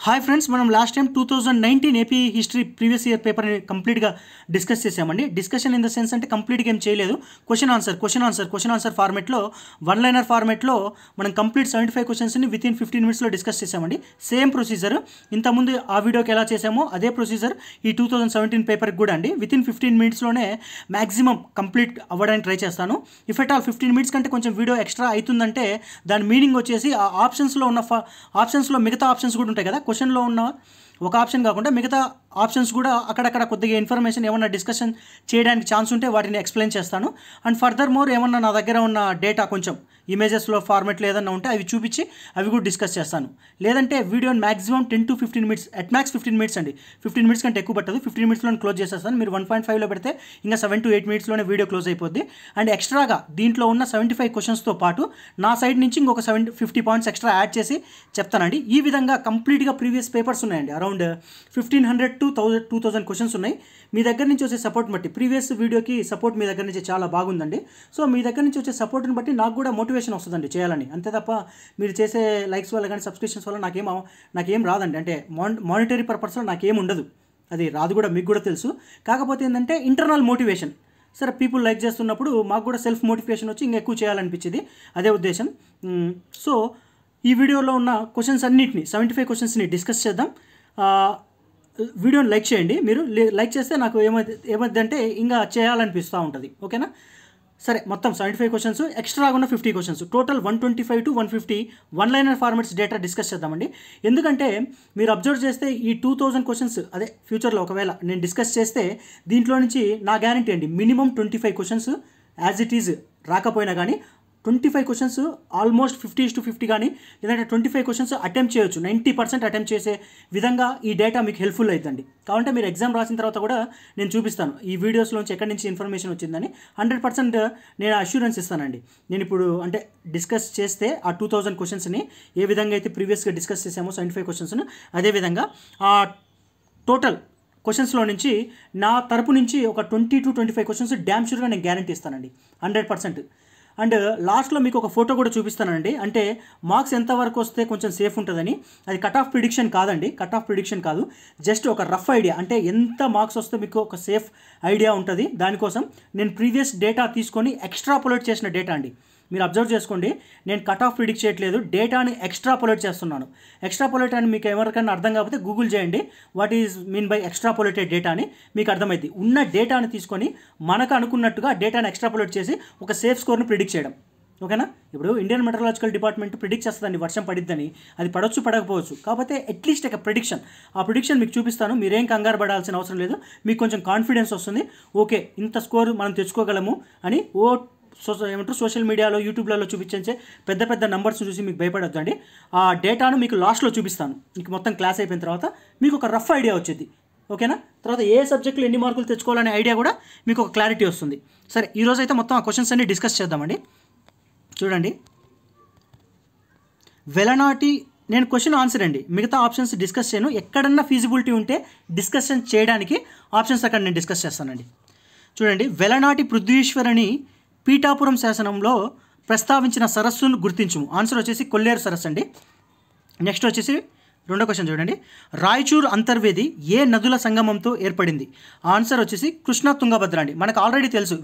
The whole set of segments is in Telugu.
హాయ్ ఫ్రెండ్స్, మనం last time 2019 AP history previous year పేపర్ని కంప్లీట్గా డిస్కస్ చేసామండి. డిస్కషన్ ఇన్ ద సెన్స్ అంటే కంప్లీట్గా ఏం చేయలేదు. క్వశ్చన్ ఆన్సర్ ఫార్మెట్లో, వన్ లైనర్ ఫార్మెట్లో మనం కంప్లీట్ 75 క్వశ్చన్స్ని వితిన్ 15 మినిట్స్లో డిస్కస్ చేసామండి. సేమ్ ప్రొసీజర్ ఇంతకుముందు ఆ వీడియోకి ఎలా చేసామో అదే ప్రొసీజర్ ఈ 2017 పేపర్కి కూడా అండి. వితిన్ 15 మినిట్స్లోనే మ్యాక్సిమం కంప్లీట్ అవ్వడానికి ట్రై చేస్తాను. ఇఫ్ ఎట్ ఆల్ 15 మినిట్స్ కంటే కొంచెం వీడియో ఎక్స్ట్రా అవుతుందంటే దాని మీనింగ్ వచ్చేసి ఆ ఆప్షన్స్లో మిగతా ఆప్షన్స్ కూడా ఉంటాయి కదా. క్వశ్చన్లో ఉన్న ఒక ఆప్షన్ కాకుండా మిగతా ఆప్షన్స్ కూడా అక్కడక్కడ కొద్దిగా ఇన్ఫర్మేషన్ ఏమన్నా డిస్కషన్ చేయడానికి ఛాన్స్ ఉంటే వాటిని ఎక్స్ప్లెయిన్ చేస్తాను. అండ్ ఫర్దర్ మోర్ ఏమన్నా నా దగ్గర ఉన్న డేటా కొంచెం ఇమేజెస్లో ఫార్మెట్లో ఏదన్నా ఉంటే అవి చూపించి అవి కూడా డిస్కస్ చేస్తాను. లేదంటే వీడియోని maximum 10 to 15 minutes, at max 15 minutes అండి. 15 మినిట్స్ కంటే ఎక్కువ పట్టదు. 15 మినిట్స్లో క్లోజ్ చేసేస్తాను. మీరు 1.5లో పెడితే ఇంకా 7 to 8 మినిట్స్లోనే వీడియో క్లోజ్ అయిపోద్ది. అండ్ ఎక్స్ట్రాగా దీంట్లో ఉన్న 75 క్వశ్చన్స్తో పాటు నా సైడ్ నుంచి ఇంకొక 50 పాయింట్స్ ఎక్స్ట్రా యాడ్ చేసి చెప్తానండి. ఈ విధంగా కంప్లీట్గా ప్రీవియస్ పేపర్స్ ఉన్నాయండి. అరౌండ్ 1500 to 2000 క్వశ్చన్స్ ఉన్నాయి. మీ దగ్గర నుంచి వచ్చే సపోర్ట్ బట్టి, ప్రీవియస్ వీడియోకి సపోర్ట్ మీ దగ్గర నుంచి చాలా బాగుందండి. సో మీ దగ్గర నుంచి వచ్చే సపోర్ట్ని బట్టి నాకు కూడా మోటివేషన్ వస్తుందండి చేయాలని. అంతే తప్ప మీరు చేసే లైక్స్ వల్ల కానీ సబ్స్క్రిప్షన్స్ వల్ల నాకేం రాదండి. అంటే మానిటరీ పర్పస్లో నాకేం ఉండదు. అది రాదు కూడా, మీకు కూడా తెలుసు. కాకపోతే ఏంటంటే ఇంటర్నల్ మోటివేషన్. సరే, పీపుల్ లైక్ చేస్తున్నప్పుడు మాకు కూడా సెల్ఫ్ మోటివేషన్ వచ్చి ఇంకా ఎక్కువ చేయాలనిపించింది. అదే ఉద్దేశం. సో ఈ వీడియోలో ఉన్న క్వశ్చన్స్ అన్నింటినీ 75 క్వశ్చన్స్ని డిస్కస్ చేద్దాం. వీడియోని లైక్ చేయండి. మీరు లైక్ చేస్తే నాకు ఏమైందంటే ఇంకా చేయాలనిపిస్తూ ఉంటుంది. ఓకేనా? సరే, మొత్తం 75 క్వశ్చన్స్, ఎక్స్ట్రాగా ఉన్న 50 questions, total 125 to 150 one liner formats data discuss చేద్దామండి. ఎందుకంటే మీరు అబ్జర్వ్ చేస్తే ఈ 2000 క్వశ్చన్స్ అదే ఫ్యూచర్లో ఒకవేళ నేను డిస్కస్ చేస్తే దీంట్లో నుంచి నా గ్యారంటీ అండి minimum 25 questions as it is రాకపోయినా కానీ 25 క్వశ్చన్స్ ఆల్మోస్ట్ 50-50 కానీ, లేదంటే 25 క్వశ్చన్స్ అటెంప్ట్ చేయొచ్చు. 90% అటెంప్ట్ చేసే విధంగా ఈ డేటా మీకు హెల్ప్ఫుల్ అవుతుంది. కాబట్టి మీరు ఎగ్జామ్ రాసిన తర్వాత కూడా నేను చూపిస్తాను ఈ వీడియోస్లోంచి ఎక్కడి నుంచి ఇన్ఫర్మేషన్ వచ్చిందని. 100% నేను అష్యూరెన్స్ ఇస్తానండి. నేను ఇప్పుడు అంటే డిస్కస్ చేస్తే ఆ 2000 క్వశ్చన్స్ని ఏ విధంగా అయితే ప్రీవియస్గా డిస్కస్ చేసామో 75 క్వశ్చన్స్ను, అదేవిధంగా ఆ టోటల్ క్వశ్చన్స్లో నుంచి నా తరపు నుంచి ఒక 20 to 25 క్వశ్చన్స్ డ్యామ్ షూర్గా నేను గ్యారంటీ ఇస్తానండి 100%. అండ్ లాస్ట్లో మీకు ఒక ఫోటో కూడా చూపిస్తానండి. అంటే మార్క్స్ ఎంతవరకు వస్తే కొంచెం సేఫ్ ఉంటుందని. అది కట్ ఆఫ్ ప్రిడిక్షన్ కాదు, జస్ట్ ఒక రఫ్ ఐడియా. అంటే ఎంత మార్క్స్ వస్తే మీకు ఒక సేఫ్ ఐడియా ఉంటుంది. దానికోసం నేను ప్రీవియస్ డేటా తీసుకొని ఎక్స్ట్రాపులేట్ చేసిన డేటా అండి. మీరు అబ్జర్వ్ చేసుకోండి, నేను కట్ ఆఫ్ ప్రిడిక్ట్ చేయట్లేదు, డేటాని ఎక్స్ట్రాపులేట్ చేస్తున్నాను. ఎక్స్ట్రాపులేట్ అని మీకు ఎవరికైనా అర్థం కాకపోతే గూగుల్ చేయండి, what is mean by extrapolated data అని. మీకు అర్థమైంది. ఉన్న డేటాని తీసుకొని మనకు అనుకున్నట్టుగా డేటాని ఎక్స్ట్రాపులేట్ చేసి ఒక సేఫ్ స్కోర్ని ప్రిడిక్ట్ చేయడం. ఓకేనా? ఇప్పుడు ఇండియన్ మెట్రలాజికల్ డిపార్ట్మెంట్ ప్రిడిక్ట్ చేస్తుందండి వర్షం పడిద్దని. అది పడవచ్చు, పడకపోవచ్చు. కాకపోతే అట్లీస్ట్ ఒక ప్రిడిక్షన్, ఆ ప్రిడిక్షన్ మీకు చూపిస్తాను. మీరేం కంగారు పడాల్సిన అవసరం లేదు. మీకు కొంచెం కాన్ఫిడెన్స్ వస్తుంది. ఓకే, ఇంత స్కోర్ మనం తెచ్చుకోగలము అని. సోషల్ మీడియాలో, యూట్యూబ్లలో చూపించే పెద్ద పెద్ద నెంబర్స్ చూసి మీకు భయపడొద్దు అండి. ఆ డేటాను మీకు లాస్ట్లో చూపిస్తాను. మీకు మొత్తం క్లాస్ అయిపోయిన తర్వాత మీకు ఒక రఫ్ ఐడియా వచ్చింది. ఓకేనా? తర్వాత ఏ సబ్జెక్టులో ఎన్ని మార్కులు తెచ్చుకోవాలనే ఐడియా కూడా మీకు ఒక క్లారిటీ వస్తుంది. సరే, ఈరోజు అయితే మొత్తం ఆ క్వశ్చన్స్ అన్ని డిస్కస్ చేద్దామండి. చూడండి, వెలనాటి నేను క్వశ్చన్ ఆన్సర్ అండి. మిగతా ఆప్షన్స్ డిస్కస్ చేయను. ఎక్కడన్నా ఫీజిబిలిటీ ఉంటే డిస్కషన్ చేయడానికి ఆప్షన్స్ అక్కడ నేను డిస్కస్ చేస్తానండి. చూడండి, వెలనాటి పృథ్వీశ్వరుని పీఠాపురం శాసనంలో ప్రస్తావించిన సరస్సును గుర్తించుము. ఆన్సర్ వచ్చేసి కొల్లేరు సరస్సు అండి. నెక్స్ట్ వచ్చేసి రెండో క్వశ్చన్ చూడండి, రాయచూర్ అంతర్వేది ఏ నదుల సంగమంతో ఏర్పడింది? ఆన్సర్ వచ్చేసి కృష్ణా తుంగభద్ర అండి. మనకు ఆల్రెడీ తెలుసు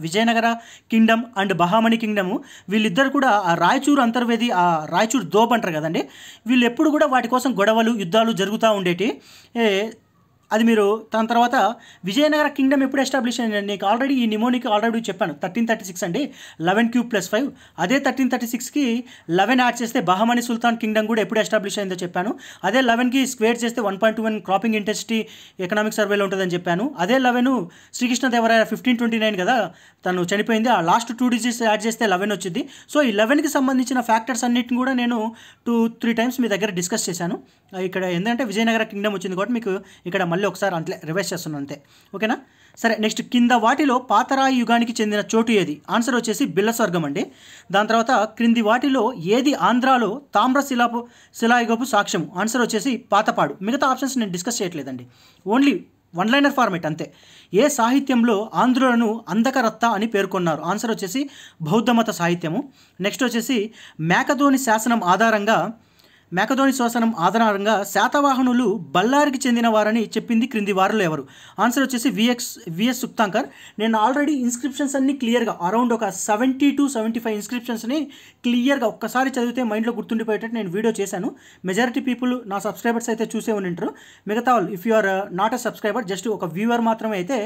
విజయనగర కింగ్డమ్ అండ్ బహామణి కింగ్డమ్, వీళ్ళిద్దరు కూడా ఆ రాయచూర్ అంతర్వేది, ఆ రాయచూర్ దోబ్ అంటారు కదండి, వీళ్ళు ఎప్పుడు కూడా వాటి కోసం గొడవలు, యుద్ధాలు జరుగుతూ ఉండేటి. అది మీరు దాని తర్వాత విజయనగర కింగ్డమ్ ఎప్పుడు ఎస్టాబ్లిష్ అయింది? నీకు ఆల్రెడీ ఈ నిమోనికి ఆల్రెడీ చెప్పాను, 1336 అండి. 11³ + 5. అదే 1336కి 11 యాడ్ చేస్తే బహమని సుల్తాన్ కింగ్డమ్ కూడా ఎప్పుడు ఎస్టాబ్లిష్ అయిందో చెప్పాను. అదే 11కి స్క్వేర్ చేస్తే 1.21 క్రాపింగ్ ఇంటెన్సిటీ ఎకనామిక్ సర్వేలో ఉంటుందని చెప్పాను. అదే 11 శ్రీకృష్ణదేవరాయ 1529 కదా తను చనిపోయింది. ఆ లాస్ట్ 2 డిజిట్స్ యాడ్ చేస్తే 11 వచ్చింది. సో ఈ 11కి సంబంధించిన ఫ్యాక్టర్స్ అన్నిటిని కూడా నేను 2-3 టైమ్స్ మీ దగ్గర డిస్కస్ చేశాను. ఇక్కడ ఏంటంటే విజయనగర కింగ్డమ్ వచ్చింది కాబట్టి మీకు ఇక్కడ మళ్ళీ ఒకసారి అంతే రివైజ్ చేస్తున్నాను అంతే. ఓకేనా? సరే, నెక్స్ట్, కింద వాటిలో పాతరాయి యుగానికి చెందిన చోటు ఏది? ఆన్సర్ వచ్చేసి బిల్లస్వర్గం అండి. దాని తర్వాత క్రింది వాటిలో ఏది ఆంధ్రాలో తామ్ర శిలాయుగపు సాక్ష్యము? ఆన్సర్ వచ్చేసి పాతపాడు. మిగతా ఆప్షన్స్ నేను డిస్కస్ చేయట్లేదండి, ఓన్లీ వన్ లైనర్ ఫార్మేట్ అంతే. ఏ సాహిత్యంలో ఆంధ్రులను అందకరత్త అని పేర్కొన్నారు? ఆన్సర్ వచ్చేసి బౌద్ధమత సాహిత్యము. నెక్స్ట్ వచ్చేసి మేకధోని శాసనం ఆధారంగా మేకధోని శాసనం ఆధారంగా శాతవాహనులు బళ్ళారికి చెందిన వారని చెప్పింది క్రింది వారిలో ఎవరు? ఆన్సర్ వచ్చేసి విఎస్ సుక్తాంకర్. నేను ఆల్రెడీ ఇన్స్క్రిప్షన్స్ అన్ని క్లియర్గా అరౌండ్ ఒక 70 to 75 ఇన్స్క్రిప్షన్స్ని క్లియర్గా ఒక్కసారి చదివితే మైండ్లో గుర్తుండిపోయేటట్టు నేను వీడియో చేశాను. మెజారిటీ పీపుల్ నా సబ్స్క్రైబర్స్ అయితే చూసే ఉంటారు. మిగతా వాళ్ళు if you are not a subscriber, just ఒక వ్యూవర్ మాత్రమే అయితే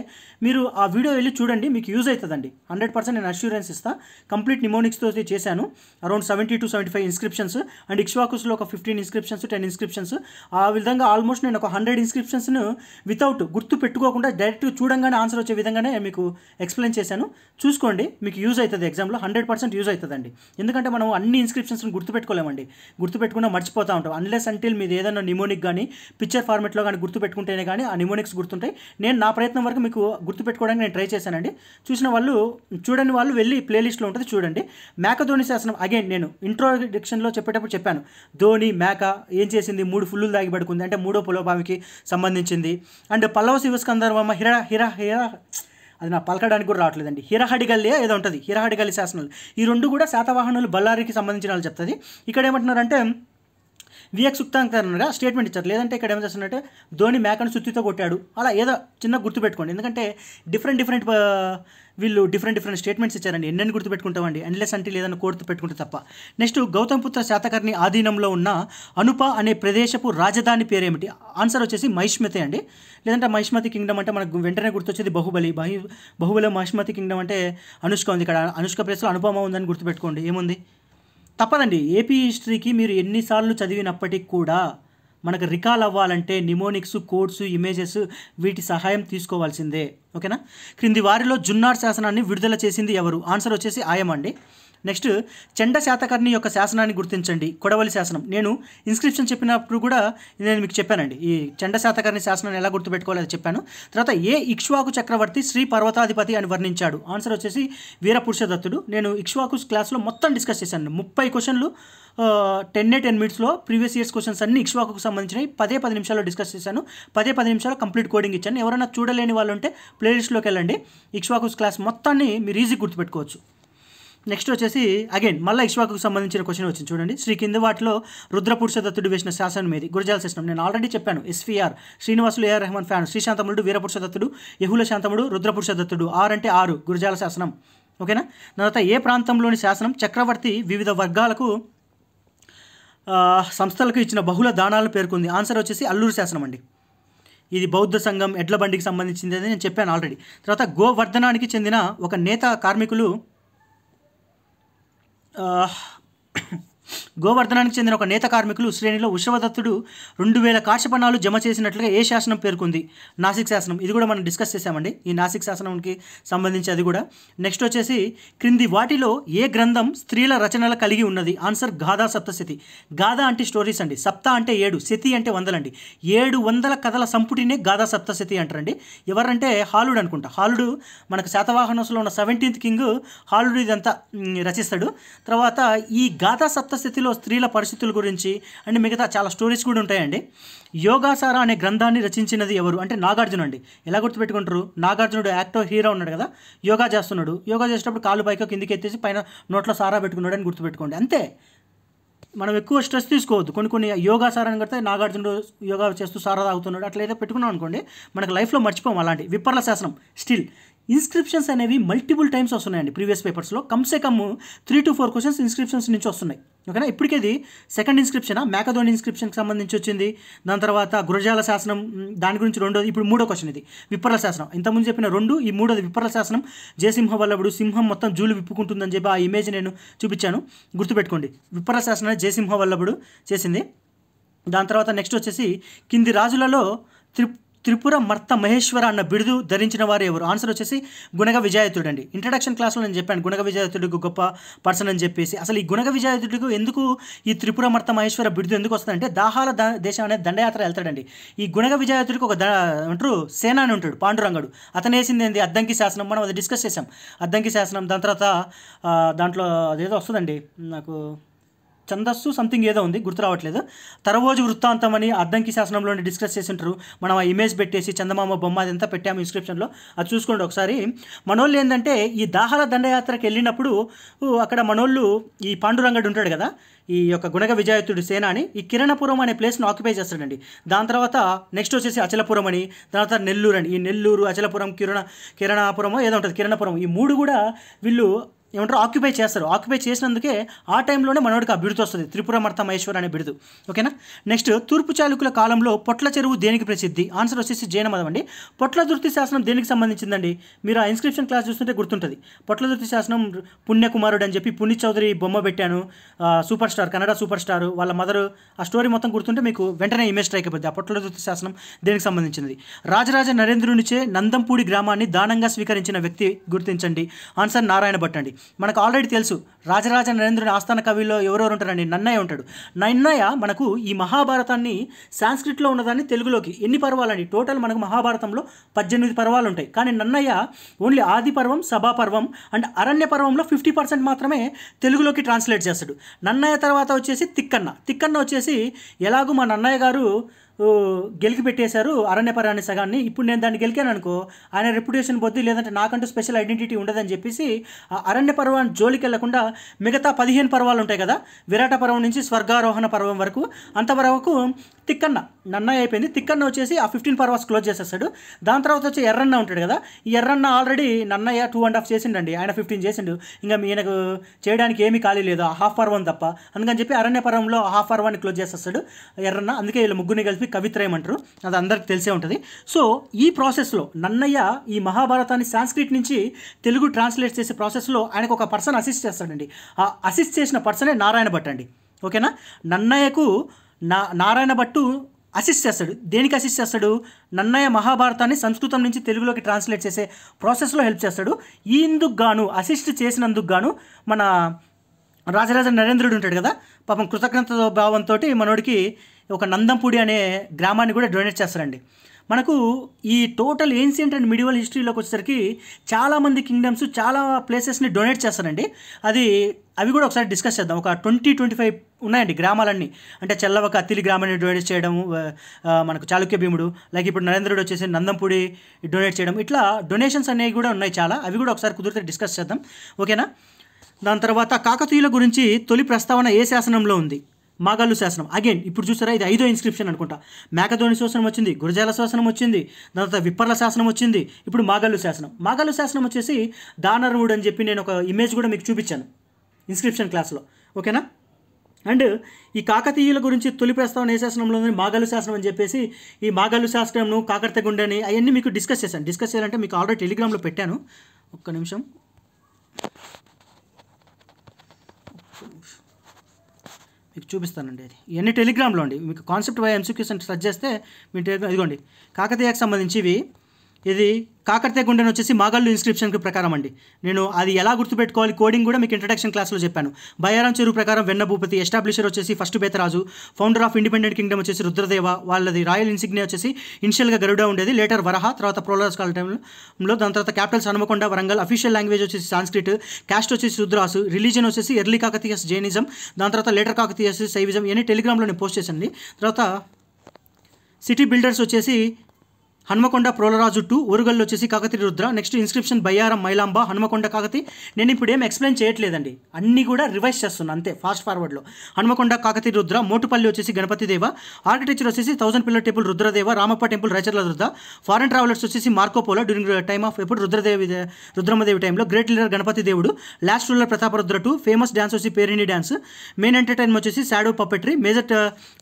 మీరు ఆ వీడియో వెళ్ళి చూడండి, మీకు యూజ్ అవుతుందండి. 100% నేను అష్యూరెన్స్ ఇస్తాను. కంప్లీట్ నిమోనిక్స్తో చేశాను. అరౌండ్ 70 to 75 ఇన్స్క్రిప్షన్స్ అండ్ ఇక్ష్వాకుస్లో ఒక 15 ఇన్స్క్రిప్షన్స్, 10 ఇన్స్క్రిప్షన్స్. ఆ విధంగా ఆల్మోస్ట్ నేను ఒక 100 ఇన్స్క్రిప్షన్స్ను వితౌట్ గుర్తు పెట్టుకోకుండా డైరెక్ట్ చూడంగానే ఆన్సర్ వచ్చే విధంగానే మీకు ఎక్స్ప్లెయిన్ చేశాను. చూసుకోండి, మీకు యూజ్ అవుతుంది. ఎగ్జామ్లో 100% యూజ్ అవుతుందండి. ఎందుకంటే మనం అన్ని ఇన్స్క్రిప్షన్స్ని గుర్తుపెట్టుకోలేమండి. గుర్తుపెట్టుకున్నా మర్చిపోతూ ఉంటాం. అన్లెస్ అంటిల్ మీది ఏదైనా నిమోనిక్ కానీ పిక్చర్ ఫార్మెట్లో కానీ గుర్తుపెట్టుకుంటేనే కానీ ఆ నిమోనిక్స్ గుర్తుంటాయి. నేను నా ప్రయత్నం వరకు మీకు గుర్తుపెట్టుకోవడానికి నేను ట్రై చేశానండి. చూసిన వాళ్ళు, చూడని వాళ్ళు వెళ్ళి ప్లేలిస్ట్లో ఉంటుంది చూడండి. మేకధోని శాసనం అగైన్ నేను ఇంట్రోడక్షన్లో చెప్పేటప్పుడు చెప్పాను. ధోని మేక ఏం చేసింది? 3 ఫుల్లు దాగి పడుకుంది అంటే మూడో పులోభావికి సంబంధించింది. అండ్ పల్లవ శివస్కందర్వమ్మ అది నా పలకడానికి కూడా రావట్లేదండి. హిరహడిగల్లి ఏదో ఉంటుంది, హిరహడిగల్లి శాసనాలు. ఈ 2 కూడా శాతవాహనులు బళ్ళారికి సంబంధించిన వాళ్ళు చెప్తుంది. ఇక్కడ ఏమంటున్నారంటే విఎక్స్ సుక్తాంకర్ స్టేట్మెంట్ ఇచ్చారు. లేదంటే ఇక్కడ ఏం చేస్తున్నారంటే ధోని మేకను సుత్తితో కొట్టాడు, అలా ఏదో చిన్న గుర్తుపెట్టుకోండి. ఎందుకంటే డిఫరెంట్ వీళ్ళు డిఫరెంట్ స్టేట్మెంట్స్ ఇచ్చారండి. ఎన్నెన్ని గుర్తుపెట్టుకుంటామండి అన్లెస్ అంటే లేదన్న కోర్టు పెట్టుకుంటే తప్ప. నెక్స్ట్ గౌతమిపుత్ర శాతకర్ణి ఆధీనంలో ఉన్న అనుప అనే ప్రదేశపు రాజధాని పేరేమిటి? ఆన్సర్ వచ్చేసి మహిష్మతి అండి. లేదంటే మహిష్మతి కింగ్డమ్ అంటే మనకు వెంటనే గుర్తొచ్చేది బాహుబలి మహిష్మతి కింగ్డమ్ అంటే అనుష్క ఉంది. ఇక్కడ అనుష్క ప్లేస్లో అనుపమ ఉందని గుర్తుపెట్టుకోండి. ఏముంది? తప్పదండి. ఏపీ హిస్టరీకి మీరు ఎన్నిసార్లు చదివినప్పటికి కూడా మనకు రికాల్ అవ్వాలంటే నిమోనిక్స్, కోడ్స్, ఇమేజెస్ వీటి సహాయం తీసుకోవాల్సిందే. ఓకేనా? క్రింది వారిలో జున్నార్ శాసనాన్ని విడుదల చేసింది ఎవరు? ఆన్సర్ వచ్చేసి ఆయమండి. నెక్స్ట్ చండ శాతకర్ణి యొక్క శాసనాన్ని గుర్తించండి. కొడవలి శాసనం. నేను ఇన్స్క్రిప్షన్ చెప్పినప్పుడు కూడా నేను మీకు చెప్పానండి. ఈ చండ శాతకర్ణి శాసనాన్ని ఎలా గుర్తుపెట్టుకోవాలో అది చెప్పాను. తర్వాత ఏ ఇక్ష్వాకు చక్రవర్తి శ్రీ పర్వతాధిపతి అని వర్ణించాడు? ఆన్సర్ వచ్చేసి వీరపురుషదత్తుడు. నేను ఇక్ష్వాకు క్లాస్లో మొత్తం డిస్కస్ చేశాను. 30 క్వశ్చన్లు 10 minutesలో ప్రీవియస్ ఇయర్స్ క్వశ్చన్స్ అన్ని ఇక్ష్వాకుకు సంబంధించినవి 10 నిమిషాల్లో డిస్కస్ చేశాను. 10 నిమిషాల్లో కంప్లీట్ కోడింగ్ ఇచ్చాను. ఎవరైనా చూడలేని వాళ్ళు ఉంటే ప్లేలిస్ట్లోకి వెళ్ళండి. ఇక్ష్వాకు క్లాస్ మొత్తాన్ని మీరు ఈజీ గుర్తుపెట్టుకోవచ్చు. నెక్స్ట్ వచ్చేసి అగైన్ మళ్ళీ ఇక్ష్వాకుకు సంబంధించిన క్వశ్చన్ వచ్చింది చూడండి. శ్రీ కింది వాటిలో రుద్రపురుషదత్తుడు వేసిన శాసనం ఏది? గురజాల శాసనం. నేను ఆల్రెడీ చెప్పాను. SVR Srinivasulu AR Rehman fan. శ్రీశాంతముడు, వీరపురుషదత్తుడు, యహుల శాంతముడు, రుద్రపురుషదత్తుడు. 6 అంటే 6 గురజాల శాసనం. ఓకేనా? తర్వాత ఏ ప్రాంతంలోని శాసనం చక్రవర్తి వివిధ వర్గాలకు సంస్థలకు ఇచ్చిన బహుళ దానాలను పేర్కొంది? ఆన్సర్ వచ్చేసి అల్లూరు శాసనం అండి. ఇది బౌద్ధ సంఘం, ఎడ్ల బండికి సంబంధించింది అని నేను చెప్పాను ఆల్రెడీ. తర్వాత గోవర్ధనానికి చెందిన ఒక నేత కార్మికులు శ్రేణిలో ఉషవదత్తుడు 2000 కాశపణాలు జమ చేసినట్లుగా ఏ శాసనం పేర్కొంది? నాసిక్ శాసనం. ఇది కూడా మనం డిస్కస్ చేసామండి. ఈ నాసిక్ శాసనంకి సంబంధించి అది కూడా. నెక్స్ట్ వచ్చేసి క్రింది వాటిలో ఏ గ్రంథం స్త్రీల రచనలు కలిగి ఉన్నది? ఆన్సర్ గాథా సప్తశతి. గాథా అంటే స్టోరీస్ అండి. సప్త అంటే 7, శతి అంటే 100 అండి. 700 కథల సంపుటినే గాథా సప్తశతి అంటారండి. ఎవరంటే హాలుడు అనుకుంటా. హాలుడు మనకు శాతవాహనంలో ఉన్న 17th కింగ్ హాలుడు ఇదంతా రచిస్తాడు. తర్వాత ఈ గాథా సప్తశతిలో స్త్రీల పరిస్థితుల గురించి అండ్ మిగతా చాలా స్టోరీస్ కూడా ఉంటాయండి. యోగాసార అనే గ్రంథాన్ని రచించినది ఎవరు? అంటే నాగార్జున అండి. ఎలా గుర్తుపెట్టుకుంటారు? నాగార్జునుడు యాక్టర్ హీరో ఉన్నాడు కదా, యోగా చేస్తున్నాడు. యోగా చేసేటప్పుడు కాలు పైకి కిందికి ఎత్తేసి పైన నోట్లో సారా పెట్టుకున్నాడు అని గుర్తుపెట్టుకోండి. అంతే, మనం ఎక్కువ స్ట్రెస్ తీసుకోవద్దు. కొన్ని యోగాసారాన్ని కడితే నాగార్జునుడు యోగా చేస్తూ సారా తాగుతున్నాడు అట్లయితే పెట్టుకున్నాం అనుకోండి, మనకు లైఫ్లో మర్చిపోం అలాంటి. విప్పర్ల శాసనం. స్టిల్ ఇన్స్క్రిప్షన్స్ అనేవి మల్టిపుల్ టైమ్స్ వస్తున్నాయండి ప్రీవియస్ పేపర్స్లో. కమ్సే కమ్ 3 to 4 క్వశ్చన్స్ ఇన్స్క్రిప్షన్స్ నుంచి వస్తున్నాయి. ఓకేనా? ఇప్పటికేది సెకండ్ ఇన్స్క్రిప్షన్ మేకధోని ఇన్స్క్రిప్షన్కి సంబంధించి వచ్చింది. దాని తర్వాత గురజాల శాసనం, దాని గురించి రెండోది. ఇప్పుడు 3వ క్వశ్చన్ ఇది విప్పర్ల శాసనం. ఇంతకుముందు చెప్పిన 2, ఈ 3వది విప్పర్ల శాసనం. జయసింహ వల్లభుడు సింహం మొత్తం జూలు విప్పుకుంటుందని చెప్పి ఆ ఇమేజ్ నేను చూపించాను, గుర్తుపెట్టుకోండి. విప్పర్ల శాసనం జయసింహ వల్లభుడు చేసింది. దాని తర్వాత నెక్స్ట్ వచ్చేసి కింది రాజులలో త్రిపుర మర్త మహేశ్వర అన్న బిరుదు ధరించిన వారు ఎవరు? ఆన్సర్ వచ్చేసి గుణగ విజయాయుతుడు అండి. ఇంట్రడక్షన్ క్లాస్లో నేను చెప్పాను గుణగ విజయాయుతుడికి గొప్ప పర్సన్ అని చెప్పేసి. అసలు ఈ గుణగ విజయాయుతుడికి ఎందుకు ఈ త్రిపుర మర్త మహేశ్వర బిరుదు ఎందుకు వస్తుందంటే దాహాల దేశం అనే దండయాత్ర వెళ్తాడండి. ఈ గుణగ విజయాయుతుడికి ఒక అంటారు సేన అని ఉంటాడు పాండురంగడు. అతను వేసింది ఏంది? అద్దంకి శాసనం. మనం అది డిస్కస్ చేసాం, అద్దంకి శాసనం. దాని తర్వాత దాంట్లో అదేదో వస్తుందండి నాకు ఛందస్సు సంథింగ్ ఏదో ఉంది, గుర్తు రావట్లేదు. తరవోజు వృత్తాంతం అని అద్దంకి శాసనంలోనే డిస్కస్ చేసి ఉంటారు. మనం ఆ ఇమేజ్ పెట్టేసి చందమామ బొమ్మ అదంతా పెట్టాము ఇన్స్క్రిప్షన్లో, అది చూసుకోండి ఒకసారి. మనోళ్ళు ఏంటంటే ఈ దాహల దండయాత్రకి వెళ్ళినప్పుడు అక్కడ మనోళ్ళు ఈ పాండురంగడు ఉంటాడు కదా, ఈ యొక్క గుణగ విజాయతుడి సేనాని ఈ కిరణపురం అనే ప్లేస్ను ఆక్యుపై చేస్తాడండి. దాని తర్వాత నెక్స్ట్ వచ్చేసి అచలపురం అని, తర్వాత నెల్లూరు అని. ఈ నెల్లూరు, అచలపురం, కిరణాపురం ఏదో ఉంటుంది, కిరణపురం, ఈ మూడు కూడా వీళ్ళు ఏమంటారు ఆక్యుపై చేస్తారు. ఆక్యుపై చేసినందుకే ఆ టైంలోనే మనోడికి ఆ బిడుతు వస్తుంది, త్రిపురమర్త మహేశ్వర్ అనే బిడుతు. ఓకేనా. నెక్స్ట్ తూర్పు చాళుక్యుల కాలంలో పొట్ల చెరువు దేనికి ప్రసిద్ధి? ఆన్సర్ వచ్చేసి జైన మతం అండి. పొట్లదుర్తి శాసనం దేనికి సంబంధించిందండి? మీరు ఆ ఇన్స్క్రిప్షన్ క్లాస్ చూస్తుంటే గుర్తుంటుంది. పొట్లదుర్తి శాసనం పుణ్యకుమారుడు అని చెప్పి పుణ్య చౌదరి బొమ్మ పెట్టాను, super star, Kannada super star, వాళ్ళ మదరు, ఆ స్టోరీ మొత్తం గుర్తుంటే మీకు వెంటనే ఇమేజ్ స్ట్రైక్ అయిపోద్ది. ఆ పొట్లదుర్తి శాసనం దేనికి సంబంధించింది? రాజరాజ నరేంద్రునిచే నందంపూడి గ్రామాన్ని దానంగా స్వీకరించిన వ్యక్తి గుర్తించండి. ఆన్సర్ నారాయణ భట్ అండి. మనకు ఆల్రెడీ తెలుసు రాజరాజ నరేంద్రుని ఆస్థాన కవిలో ఎవరెవరు ఉంటారండి? నన్నయ్య ఉంటాడు. నన్నయ్య మనకు ఈ మహాభారతాన్ని సాంస్క్రిట్లో ఉన్నదాన్ని తెలుగులోకి ఎన్ని పర్వాలండి, టోటల్ మనకు మహాభారతంలో 18 పర్వాలు ఉంటాయి. కానీ నన్నయ్య ఓన్లీ ఆది పర్వం, సభా పర్వం అండ్ అరణ్య పర్వంలో 50% మాత్రమే తెలుగులోకి ట్రాన్స్లేట్ చేస్తాడు. నన్నయ్య తర్వాత వచ్చేసి తిక్కన్న వచ్చేసి ఎలాగూ మా నన్నయ్య గారు గెలికి పెట్టేశారు అరణ్యపరాన్ని సగాన్ని, ఇప్పుడు నేను దాన్ని గెలికాను అనుకో ఆయన రెప్యుటేషన్ పోద్ది, లేదంటే నాకంటూ స్పెషల్ ఐడెంటిటీ ఉండదని చెప్పేసి ఆ అరణ్య పర్వాన్ని జోలికి వెళ్లకుండా మిగతా 15 పర్వాలు ఉంటాయి కదా, విరాట పర్వం నుంచి స్వర్గారోహణ పర్వం వరకు, అంతవరకు నన్నయ్య అయిపోయింది. తిక్కన్న వచ్చేసి ఆ 15 పర్వాస్ క్లోజ్ చేసేస్తాడు. దాని తర్వాత వచ్చి ఎర్రన్న ఉంటాడు కదా, ఈ ఎర్రన్న ఆల్రెడీ నన్నయ్య 2.5 చేసిండండి, ఆయన 15 చేసిండు. ఇంకా ఈయనకు చేయడానికి ఏమీ ఖాళీ లేదు, ఆ హాఫ్ పర్వం తప్ప. అందుకని చెప్పి అరణ్య పర్వంలో ఆ హాఫ్ పర్వాన్ని క్లోజ్ చేసేస్తాడు ఎర్రన్న. అందుకే వీళ్ళు ముగ్గురిని కలిపి కవిత్రయం అంటారు, అది అందరికి తెలిసే ఉంటుంది. సో ఈ ప్రాసెస్లో నన్నయ్య ఈ మహాభారతాన్ని సాంస్క్రిట్ నుంచి తెలుగు ట్రాన్స్లేట్ చేసే ప్రాసెస్లో ఆయనకు ఒక పర్సన్ అసిస్ట్ చేస్తాడండి. ఆ అసిస్ట్ చేసిన పర్సనే నారాయణ భట్ అండి. ఓకేనా. నన్నయ్యకు నారాయణ భట్టు అసిస్ట్ చేస్తాడు. దేనికి అసిస్ట్ చేస్తాడు? నన్నయ్య మహాభారతాన్ని సంస్కృతం నుంచి తెలుగులోకి ట్రాన్స్లేట్ చేసే ప్రాసెస్లో హెల్ప్ చేస్తాడు. ఇందుకు గాను అసిస్ట్ చేసినందుకు గాను మన రాజరాజ నరేంద్రుడు ఉంటాడు కదా, పాపం కృతజ్ఞత భావంతో మనోడికి ఒక నందంపూడి అనే గ్రామాన్ని కూడా డొనేట్ చేస్తారండి. మనకు ఈ టోటల్ ఏన్షియంట్ అండ్ మిడివల్ హిస్టరీలోకి వచ్చేసరికి చాలామంది కింగ్డమ్స్ చాలా ప్లేసెస్ని డొనేట్ చేస్తారండి. అవి కూడా ఒకసారి డిస్కస్ చేద్దాం. ఒక 20-25 ఉన్నాయండి గ్రామాలన్నీ. అంటే చెల్లవక అత్తిలి గ్రామాన్ని డొనేట్ చేయడము, మనకు చాళుక్య భీముడు, లైక్ ఇప్పుడు నరేంద్రుడు వచ్చేసి నందంపూడి డొనేట్ చేయడం, ఇట్లా డొనేషన్స్ అనేవి కూడా ఉన్నాయి చాలా. అవి కూడా ఒకసారి కుదిరితే డిస్కస్ చేద్దాం. ఓకేనా. దాని తర్వాత కాకతీయుల గురించి తొలి ప్రస్తావన ఏ శాసనంలో ఉంది? మాగల్లు శాసనం. అగైన్ ఇప్పుడు చూసారా, ఇది 5వ ఇన్స్క్రిప్షన్ అనుకుంటా. మేకధోని శాసనం వచ్చింది, గురజాల శాసనం వచ్చింది, దాని తర్వాత విప్పర్ల శాసనం వచ్చింది, ఇప్పుడు మాగల్లు శాసనం. మాగల్లు శాసనం వచ్చేసి దానరుడు అని చెప్పి నేను ఒక ఇమేజ్ కూడా మీకు చూపించాను ఇన్స్క్రిప్షన్ క్లాస్లో. ఓకేనా. అండ్ ఈ కాకతీయుల గురించి తొలి ప్రస్తావన ఏ శాసనంలో ఉంది? మాగల్లు శాసనం అని చెప్పేసి ఈ మాగల్లు శాసనంను, కాకర్తెగుండని అవన్నీ మీకు డిస్కస్ చేశాను. డిస్కస్ చేయాలంటే మీకు ఆల్రెడీ టెలిగ్రామ్లో పెట్టాను. ఒక్క నిమిషం మీకు చూపిస్తానండి. అది ఇవన్నీ టెలిగ్రామ్లో అండి. మీకు కాన్సెప్ట్ వై ఎంసీక్యూస్ అని సెర్చ్ చేస్తే మీ టెలిగ్రామ్ ఇదిగోండి. కాకతీయకు సంబంధించి ఇది కాకర్తెగుండెని వచ్చేసి మాగల్లు ఇన్స్క్రిప్షన్కి ప్రకారం అండి. నేను అది ఎలా గుర్తుపెట్టుకోవాలి కోడింగ్ కూడా మీకు ఇంట్రడక్షన్ క్లాస్లో చెప్పాను. బయ్యారం చెరువు ప్రకారం వెన్న భూపతి, ఎస్టాబ్లిషర్ వచ్చేసి first Betaraju, founder of independent Kingdom వచ్చేసి రుద్రదేవ, వాళ్ళది రాయల్ ఇన్సిగ్నియా వచ్చేసి ఇనిషియల్గా గరుడ ఉండేది, లేటర్ వరహ, తర్వాత ప్రోలర్స్ కాల టైంలో. దాని తర్వాత capitals Hanumakonda, Warangal, official language వచ్చేసి సాంస్క్రిట్, క్యాస్ట్ వచ్చేసి రుద్రాసు, రిలీజన్ వచ్చేసి ఎర్లీ కాకతీయస్ జైనిజం, దాని తర్వాత లేటర్ కాకతీయస్ శైవిజం. ఇవన్నీ టెలిగ్రామ్లో నేను పోస్ట్ చేశాను. తర్వాత సిటీ బిల్డర్స్ వచ్చేసి హనుమకొండ ప్రోలరాజు 2, ఓరుగల్లు వచ్చేసి కాకతీయ రుద్ర. Next inscription Bayyaram Mailamba, Hanumakonda Kakati. నేను ఇప్పుడు ఏం ఎక్స్ప్లెయిన్ చేయట్లేదండి, అన్నీ కూడా రివైజ్ చేస్తున్నాను అంతే ఫాస్ట్ ఫార్వర్డ్లో. హనుమకొండ కాకతీయ రుద్ర, మోటుపల్లి వచ్చేసి గణపతి దేవ, ఆర్కిటెక్చర్ వచ్చేసి 1000 pillar temple Rudradeva, Ramappa temple Recharla Rudra, foreign travellers వచ్చేసి మార్కోపోలో డ్యూరింగ్ టైమ్ ఆఫ్ ఎప్పుడు రుద్రమదేవి టైంలో, గ్రేట్ లీడర్ గణపతి దేవుడు, last ruler Prataparudra 2, famous dance వచ్చి పేరిణి డ్యాన్స్, మెయిన్ ఎంటర్టైన్మెంట్ వచ్చేసి shadow puppetry, major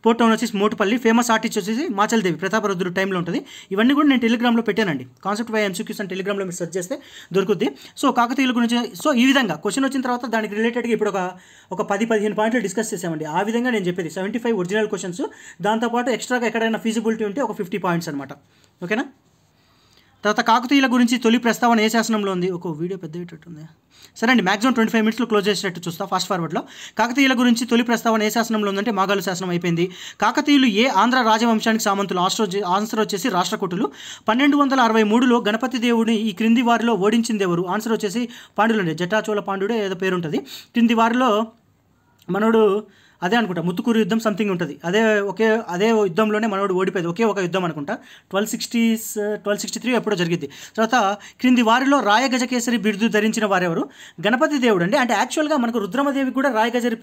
port town వచ్చేసి మోటుపల్లి, ఫేమస్ ఆర్టిస్ట్ వచ్చేసి మాచల్ దేవి ప్రతాపరుద్రుడు టైంలో ఉంటుంది. ఇవన్నీ కూడా నేను టెలిగ్రామ్లో పెట్టానండి. కాన్సెప్ట్ వై ఎంసీక్యూస్ అని టెలిగ్రామ్లో మీరు సెర్చ్ చేస్తే దొరుకుద్ది. సో కాకతీయుల గురించి సో ఈ విధంగా క్వశ్చన్ వచ్చిన తర్వాత దానికి రిలేటెడ్గా ఇప్పుడు ఒక 10-15 పాయింట్లు డిస్కస్ చేసామండి. ఆ విధంగా నేను చెప్పేది 75 ఒరిజినల్ క్వశ్చన్స్, దాంతోపాటు ఎక్స్ట్రాగా ఎక్కడైనా ఫీజిబిలిటీ ఉంటే ఒక 50 పాయింట్స్ అనమాట. ఓకేనా. తర్వాత కాకతీయుల గురించి తొలి ప్రస్తావన ఏ శాసనంలో ఉంది? ఒక వీడియో పెద్ద ఉంది. సరే అండి, మ్యాక్సిమం 25 మినిట్స్లో క్లోజ్ చేసేటట్టు చూస్తా ఫాస్ట్ ఫార్వర్డ్లో. కాకతీయుల గురించి తొలి ప్రస్తావన ఏ శాసనంలో ఉందంటే మాగల్లు శాసనం అయిపోయింది. కాకతీయులు ఏ ఆంధ్ర రాజవంశానికి సామంతులు? ఆన్సర్ వచ్చేసి రాష్ట్రకూటులు. 1263లో గణపతి దేవుడిని ఈ క్రింది వారిలో ఓడించింది ఎవరు? ఆన్సర్ వచ్చేసి పాండ్యులు అండి. జటాచోళ పాండ్యుడే ఏదో పేరు ఉంటుంది. క్రింది వారిలో మనోడు అదే అనుకుంటా, ముత్తుకూరు యుద్ధం సంథింగ్ ఉంటుంది. అదే యుద్ధంలోనే మనోడు ఓడిపోయేది, ఒకే ఒక యుద్ధం అనుకుంటా. 1263 ఎప్పుడో జరిగింది. తర్వాత క్రింది వారిలో రాయగజకేసరి బిరుదు ధరించిన వారెవరు? గణపతి దేవుడు అండి. అంటే యాక్చువల్గా మనకు రుద్రమదేవికి కూడా రాయగజరి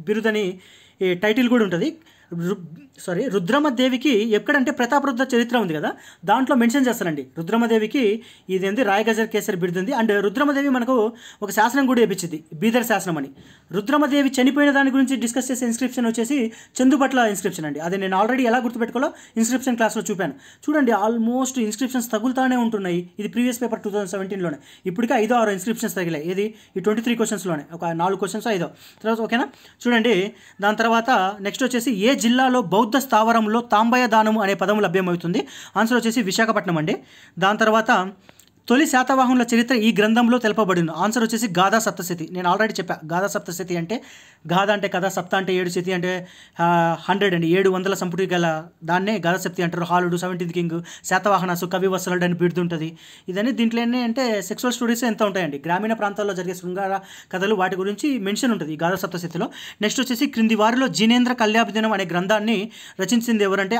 బిరుదని ఈ టైటిల్ కూడా ఉంటుంది. రుద్రమదేవికి ఎక్కడంటే ప్రతాపరుద్ర చరిత్ర ఉంది కదా, దాంట్లో మెన్షన్ చేస్తారండి రుద్రమదేవికి ఇదేంది రాయగజర్ కేసరి బిరుదుంది. అండ్ రుద్రమదేవి మనకు ఒక శాసనం కూడా వేయించింది, బీదర్ శాసనం అని. రుద్రమదేవి చనిపోయిన దాని గురించి డిస్కస్ చేసే ఇన్స్క్రిప్షన్ వచ్చేసి చందుపట్ల ఇన్స్క్రిప్షన్ అండి. అది నేను ఆల్రెడీ ఎలా గుర్తుపెట్టుకోవాలో ఇన్స్క్రిప్షన్ క్లాస్లో చూపాను. చూడండి, ఆల్మోస్ట్ ఇన్స్క్రిప్షన్స్ తగులుతానే ఉంటున్నాయి. ఇది ప్రీవియస్ పేపర్ 2017లోనే, ఇప్పటికే 5-6 ఇన్స్క్రిప్షన్స్ తగిలాయి. ఇది ఈ 23 క్వశ్చన్స్లోనే ఒక 4 క్వశ్చన్స్ 5 తర్వాత. ఓకేనా, చూడండి. దాని తర్వాత నెక్స్ట్ వచ్చేసి ఏ జిల్లాలో బౌద్ధ స్థావరంలో తాంబయ దానము అనే పదం లభ్యమవుతుంది? ఆన్సర్ వచ్చేసి విశాఖపట్నం అండి. దాని తర్వాత తొలి శాతవాహనుల చరిత్ర ఈ గ్రంథంలో తెలుపబడింది. ఆన్సర్ వచ్చేసి గాథా సప్తశతి. నేను ఆల్రెడీ చెప్పా, గాథా సప్తశతి అంటే గాథ అంటే కథ, సప్త అంటే 7, శతి అంటే 100 అండి. 700 సంపుటి గల దాన్నే గాథా సప్తి అంటారు. హాలుడు, 17th కింగ్, శాతవాహనసు, కవి వత్సలుడు అని బిరుదు ఉంటుంది. ఇదని దీంట్లో ఏంటి అంటే సెక్సువల్ స్టోరీస్ ఎంత ఉంటాయండి, గ్రామీణ ప్రాంతాల్లో జరిగే శృంగార కథలు, వాటి గురించి మెన్షన్ ఉంటుంది ఈ గాథా సప్తశతిలో. నెక్స్ట్ వచ్చేసి క్రింది వారిలో జినేంద్ర కళ్యాభిదినం అనే గ్రంథాన్ని రచించింది ఎవరంటే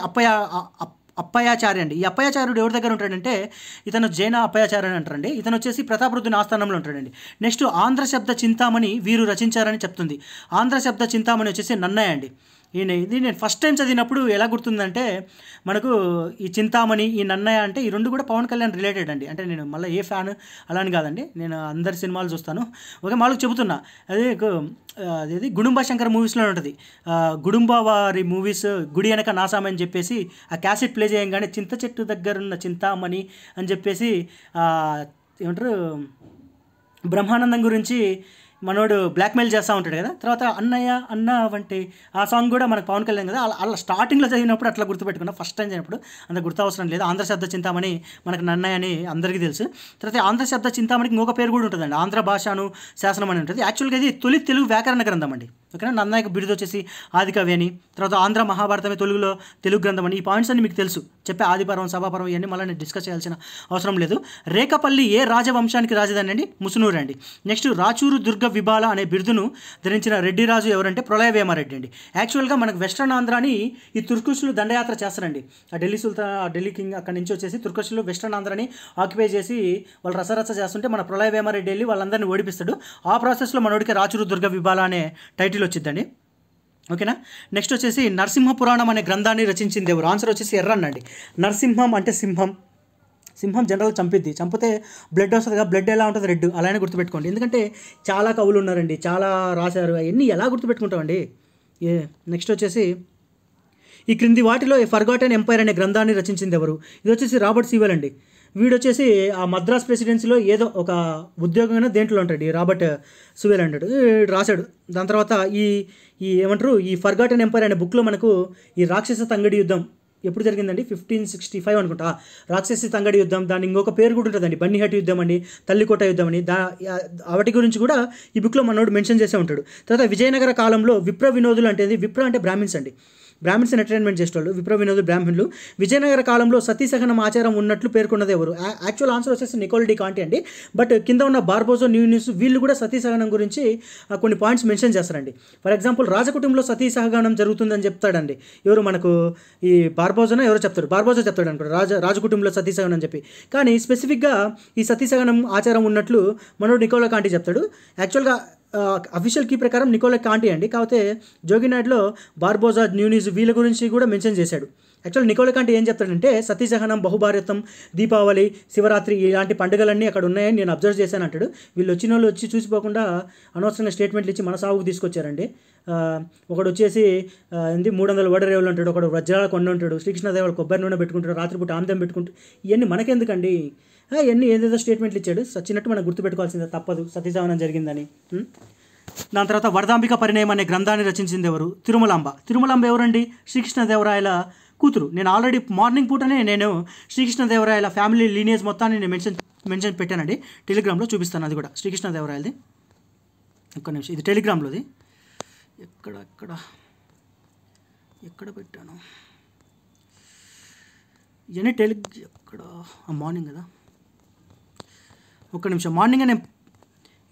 అప్పయాచార్య అండి. ఈ అప్పయాచార్యుడు ఎవరి దగ్గర ఉంటాడంటే ఇతను జైన అప్పయాచార్య అని అంటారండి. ఇతను వచ్చేసి ప్రతాపరుద్రుని ఆస్థానంలో ఉంటాడండి. నెక్స్ట్ ఆంధ్ర శబ్ద చింతామణి వీరు రచించారని చెప్తుంది. ఆంధ్ర శబ్ద చింతామణి వచ్చేసి నన్నయ్య అండి. ఇది నేను ఫస్ట్ టైం చదివినప్పుడు ఎలా గుర్తుందంటే మనకు ఈ చింతామణి, ఈ నన్నయ్య అంటే ఈ రెండు కూడా పవన్ కళ్యాణ్ రిలేటెడ్ అండి. అంటే నేను మళ్ళీ ఏ ఫ్యాన్ అలా అని కాదండి, నేను అందరి సినిమాలు చూస్తాను. ఓకే, మాకు చెబుతున్నా, అదేది గుడుంబ శంకర్ మూవీస్లో ఉంటుంది. గుడుంబ వారి మూవీస్ గుడి వెనక నాసామ అని చెప్పేసి ఆ క్యాసెట్ ప్లే చేయంగానే చింత చెట్టు దగ్గరున్న చింతామణి అని చెప్పేసి ఏమంటారు బ్రహ్మానందం గురించి మనోడు బ్లాక్మెయిల్ చేస్తూ ఉంటాడు కదా. తర్వాత అన్నయ్య అన్న వంటి ఆ సాంగ్ కూడా మనకు పవన్ కళ్యాణ్ కదా. అలా స్టార్టింగ్లో చదివినప్పుడు అట్లా గుర్తుపెట్టుకున్నా, ఫస్ట్ టైం చదివినప్పుడు అంత గుర్తు అవసరం లేదు. ఆంధ్ర శబ్ద చింతామణి మనకు నన్నయ్య అని అందరికీ తెలుసు. తర్వాత ఆంధ్ర శబ్ద చింతామణికి ఇంకొక పేరు కూడా ఉంటుందండి, ఆంధ్ర భాషను శాసనం అని ఉంటుంది. యాక్చువల్గా ఇది తొలి తెలుగు వ్యాకరణ గ్రంథం అండి. ఓకేనా, నన్నయ్యకు బిరుదు వచ్చేసి ఆదికవి అని. తర్వాత ఆంధ్ర మహాభారతమే తెలుగు గ్రంథం అని. ఈ పాయింట్స్ అన్ని మీకు తెలుసు, చెప్పే ఆదిపర్వం, సభాపర్వం ఇవన్నీ మళ్ళీ నేను డిస్కస్ చేయాల్సిన అవసరం లేదు. రేకపల్లి ఏ రాజవంశానికి రాజధాని అండి? ముసునూరు అండి. నెక్స్ట్ రాచూరు దుర్గ విబాల అనే బిరుదును ధరించిన రెడ్డి రాజు ఎవరంటే ప్రళయవేమారెడ్డి అండి. యాక్చువల్గా మనకు వెస్ట్రన్ ఆంధ్రాని ఈ తుర్కుషులు దండయాత్ర చేస్తారండి. ఆ ఢిల్లీ కింగ్ అక్కడి నుంచి వచ్చేసి తుర్కుషులు వెస్ట్రన్ ఆంధ్రాని ఆక్యుపై చేసి వాళ్ళు రసరచ్చ చేస్తుంటే మన ప్రళయవేమారెడ్డి వెళ్ళి వాళ్ళందరినీ ఓడిపిస్తాడు. ఆ ప్రాసెస్లో మనోడికి రాచూరు దుర్గ విబాల అనే టైటిల్ వచ్చిందండి. ఓకేనా, నెక్స్ట్ వచ్చేసి నరసింహ పురాణం అనే గ్రంథాన్ని రచించింది ఎవరు? ఆన్సర్ వచ్చేసి ఎర్రన్న అండి. నరసింహం అంటే సింహం జనరల్గా చంపితే బ్లడ్ వస్తుంది కదా, బ్లడ్ ఎలా ఉంటుంది? రెడ్. అలానే గుర్తుపెట్టుకోండి, ఎందుకంటే చాలా కవులు ఉన్నారండి, చాలా రాశారు, అవన్నీ ఎలా గుర్తుపెట్టుకుంటామండి. నెక్స్ట్ వచ్చేసి ఈ క్రింది వాటిలో ఫర్గాటెన్ ఎంపైర్ అనే గ్రంథాన్ని రచించింది ఎవరు? ఇది వచ్చేసి రాబర్ట్ సీవెల్ అండి. వీడు వచ్చేసి ఆ మద్రాస్ ప్రెసిడెన్సీలో ఏదో ఒక ఉద్యోగంగా దేంట్లో ఉంటాడు, ఈ రాబర్ట్ సీవెల్ అంటాడు, రాశాడు. దాని తర్వాత ఈ ఫర్గాటెన్ ఎంపైర్ అనే బుక్లో మనకు ఈ రాక్షస తంగడి యుద్ధం ఎప్పుడు జరిగిందండి? 1565 అనుకుంటా. రాక్షసి తంగడి యుద్ధం, దాని ఇంకొక పేరు కూడా ఉంటుందండి, బన్నిహట్టి యుద్ధం అని, తల్లికోట యుద్ధం అని. వాటి గురించి కూడా ఈ బుక్లో మనోడు మెన్షన్ చేసే ఉంటాడు. తర్వాత విజయనగర కాలంలో విప్ర వినోదులు అంటే విప్ర అంటే బ్రాహ్మిన్స్ అండి. బ్రాహ్మిన్స్ ఎంటర్టైన్మెంట్ చేసేవాళ్ళు విప్ర వినోద బ్రాహ్మణులు. విజయనగర కాలంలో సతీ సహనం ఆచారం ఉన్నట్లు పేర్కొన్నది ఎవరు? యాక్చువల్ ఆన్సర్ వచ్చేసి నికోల్ డి కాంటి అండి. బట్ కింద ఉన్న బార్బోజో న్యూస్ వీళ్ళు కూడా సతీ సహనం గురించి కొన్ని పాయింట్స్ మెన్షన్ చేస్తారండి. ఫర్ ఎగ్జాంపుల్ రాజకుటుంబంలో సతీ సహగమనం జరుగుతుందని చెప్తాడండి. ఎవరు మనకు ఈ బార్బోజోనో ఎవరో చెప్తారు, బార్బోజో చెప్తాడు అనుకో రాజకుటుంబంలో సతీ సహనం అని చెప్పి. కానీ స్పెసిఫిక్గా ఈ సతీ సహనం ఆచారం ఉన్నట్లు మనోడు నికోలా కాంటి చెప్తాడు. యాక్చువల్గా అఫీషియల్ కీ ప్రకారం నికోలా కాంటి అండి. కాకపోతే జోగినాడ్లో బార్బోజా న్యూస్ వీళ్ళ గురించి కూడా మెన్షన్ చేశాడు. యాక్చువల్ నికోలా కాంటి ఏం చెప్తాడంటే సతీసహనం, బహుభార్యత్వం, దీపావళి, శివరాత్రి ఇలాంటి పండుగలన్నీ అక్కడ ఉన్నాయని నేను అబ్జర్వ్ చేశాను అంటాడు. వీళ్ళు వచ్చిన వాళ్ళు వచ్చి చూసిపోకుండా అనవసరంగా స్టేట్మెంట్లు ఇచ్చి మన సాగుకు తీసుకొచ్చారండి. ఒకడు వచ్చేసి 300 వడరేవులు అంటాడు, ఒకడు వజ్రాల కొండ ఉంటాడు, శ్రీకృష్ణదేవాలు కొబ్బరి నూనె పెట్టుకుంటాడు, రాత్రిపూట ఆందం పెట్టుకుంటాడు. ఇవన్నీ మనకెందుకండి? ఇవన్నీ ఏదేదో స్టేట్మెంట్లు ఇచ్చాడు, సచ్చినట్టు మనం గుర్తుపెట్టుకోవాల్సిందే, తప్పదు సతీసహనం జరిగిందని. దాని తర్వాత వరదాంబిక పరిణయం అనే గ్రంథాన్ని రచించింది ఎవరు? తిరుమలాంబ. తిరుమలాంబ ఎవరండి? శ్రీకృష్ణదేవరాయల కూతురు. నేను ఆల్రెడీ మార్నింగ్ పూటనే నేను శ్రీకృష్ణదేవరాయల ఫ్యామిలీ లీనియేజ్ మొత్తాన్ని నేను మెన్షన్ పెట్టానండి, టెలిగ్రామ్లో చూపిస్తాను. అది కూడా శ్రీకృష్ణదేవరాయలది. ఒక్క నిమిషం, ఇది టెలిగ్రామ్లోది. ఎక్కడ పెట్టాను ఇవన్నీ ఎక్కడ మార్నింగ్ కదా, ఒక్క నిమిషం. మార్నింగ్ నేను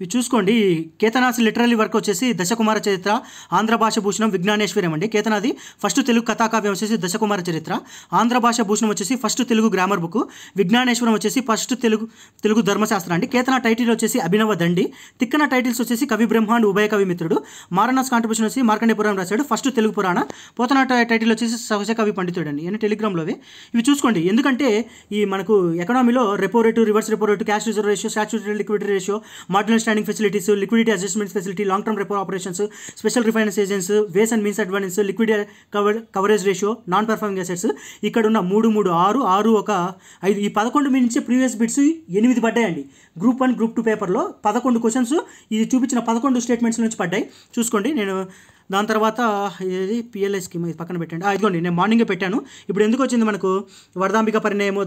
ఇవి చూసుకోండి. కేతనాథ్ లిటరరీ వర్క్ వచ్చేసి దశకుమార చరిత్ర, ఆంధ్ర భాష భూషణం, విజ్ఞానేశ్వర్యం అండి. కేతనాథ్ ఫస్ట్ తెలుగు కథాకావ్యం వచ్చేసి దశకుమార చరిత్ర, ఆంధ్ర భాష భూషణం వచ్చేసి ఫస్ట్ తెలుగు గ్రామర్ బుక్, విజ్ఞానేశ్వరం వచ్చేసి ఫస్ట్ తెలుగు ధర్మశాస్త్రం అండి. కేతనాథ్ టైటిల్ వచ్చేసి అభినవ దండి, తిక్కన టైటిల్స్ వచ్చేసి కవి బ్రహ్మాండ్ ఉభయ కవి మిత్రుడు, మారనాథ్ కాంట్రిబ్యూషన్ వచ్చి మార్కండే పురాణం రాశాడు, ఫస్ట్ తెలుగు పురాణ, పోతన టైటిల్ వచ్చేసి సహజ కవి పండితుడు అండి. ఇవన్నీ టెలిగ్రామ్లోవి. ఇవి చూసుకోండి. ఎందుకంటే ఈ మనకు ఎకనామీలో repo rate, reverse repo rate, cash reserve ratio, statutory liquidity ratio, marginal standing facilities, liquidity adjustment facility, long term repo operations, special refinance agents, ways and means advance, liquidity coverage ratio, non performing assets. ఇక్కడ ఉన్న 3, 3, 6, 6, 1, 5 ఈ 11 మీ నుంచి ప్రీవియస్ బిట్స్ 8 పడ్డాయండి. గ్రూప్ 1, గ్రూప్ 2 పేపర్లో 11 క్వశ్చన్స్ ఇది చూపించిన 11 స్టేట్మెంట్స్ నుంచి పడ్డాయి. చూసుకోండి. నేను దాని తర్వాత ఇది పిఎల్ఐ స్కీమ్ ఇది పక్కన పెట్టండి. ఇదిగోండి నేను మార్నింగే పెట్టాను. ఇప్పుడు ఎందుకు వచ్చింది మనకు వరదాంబిక పరిణయము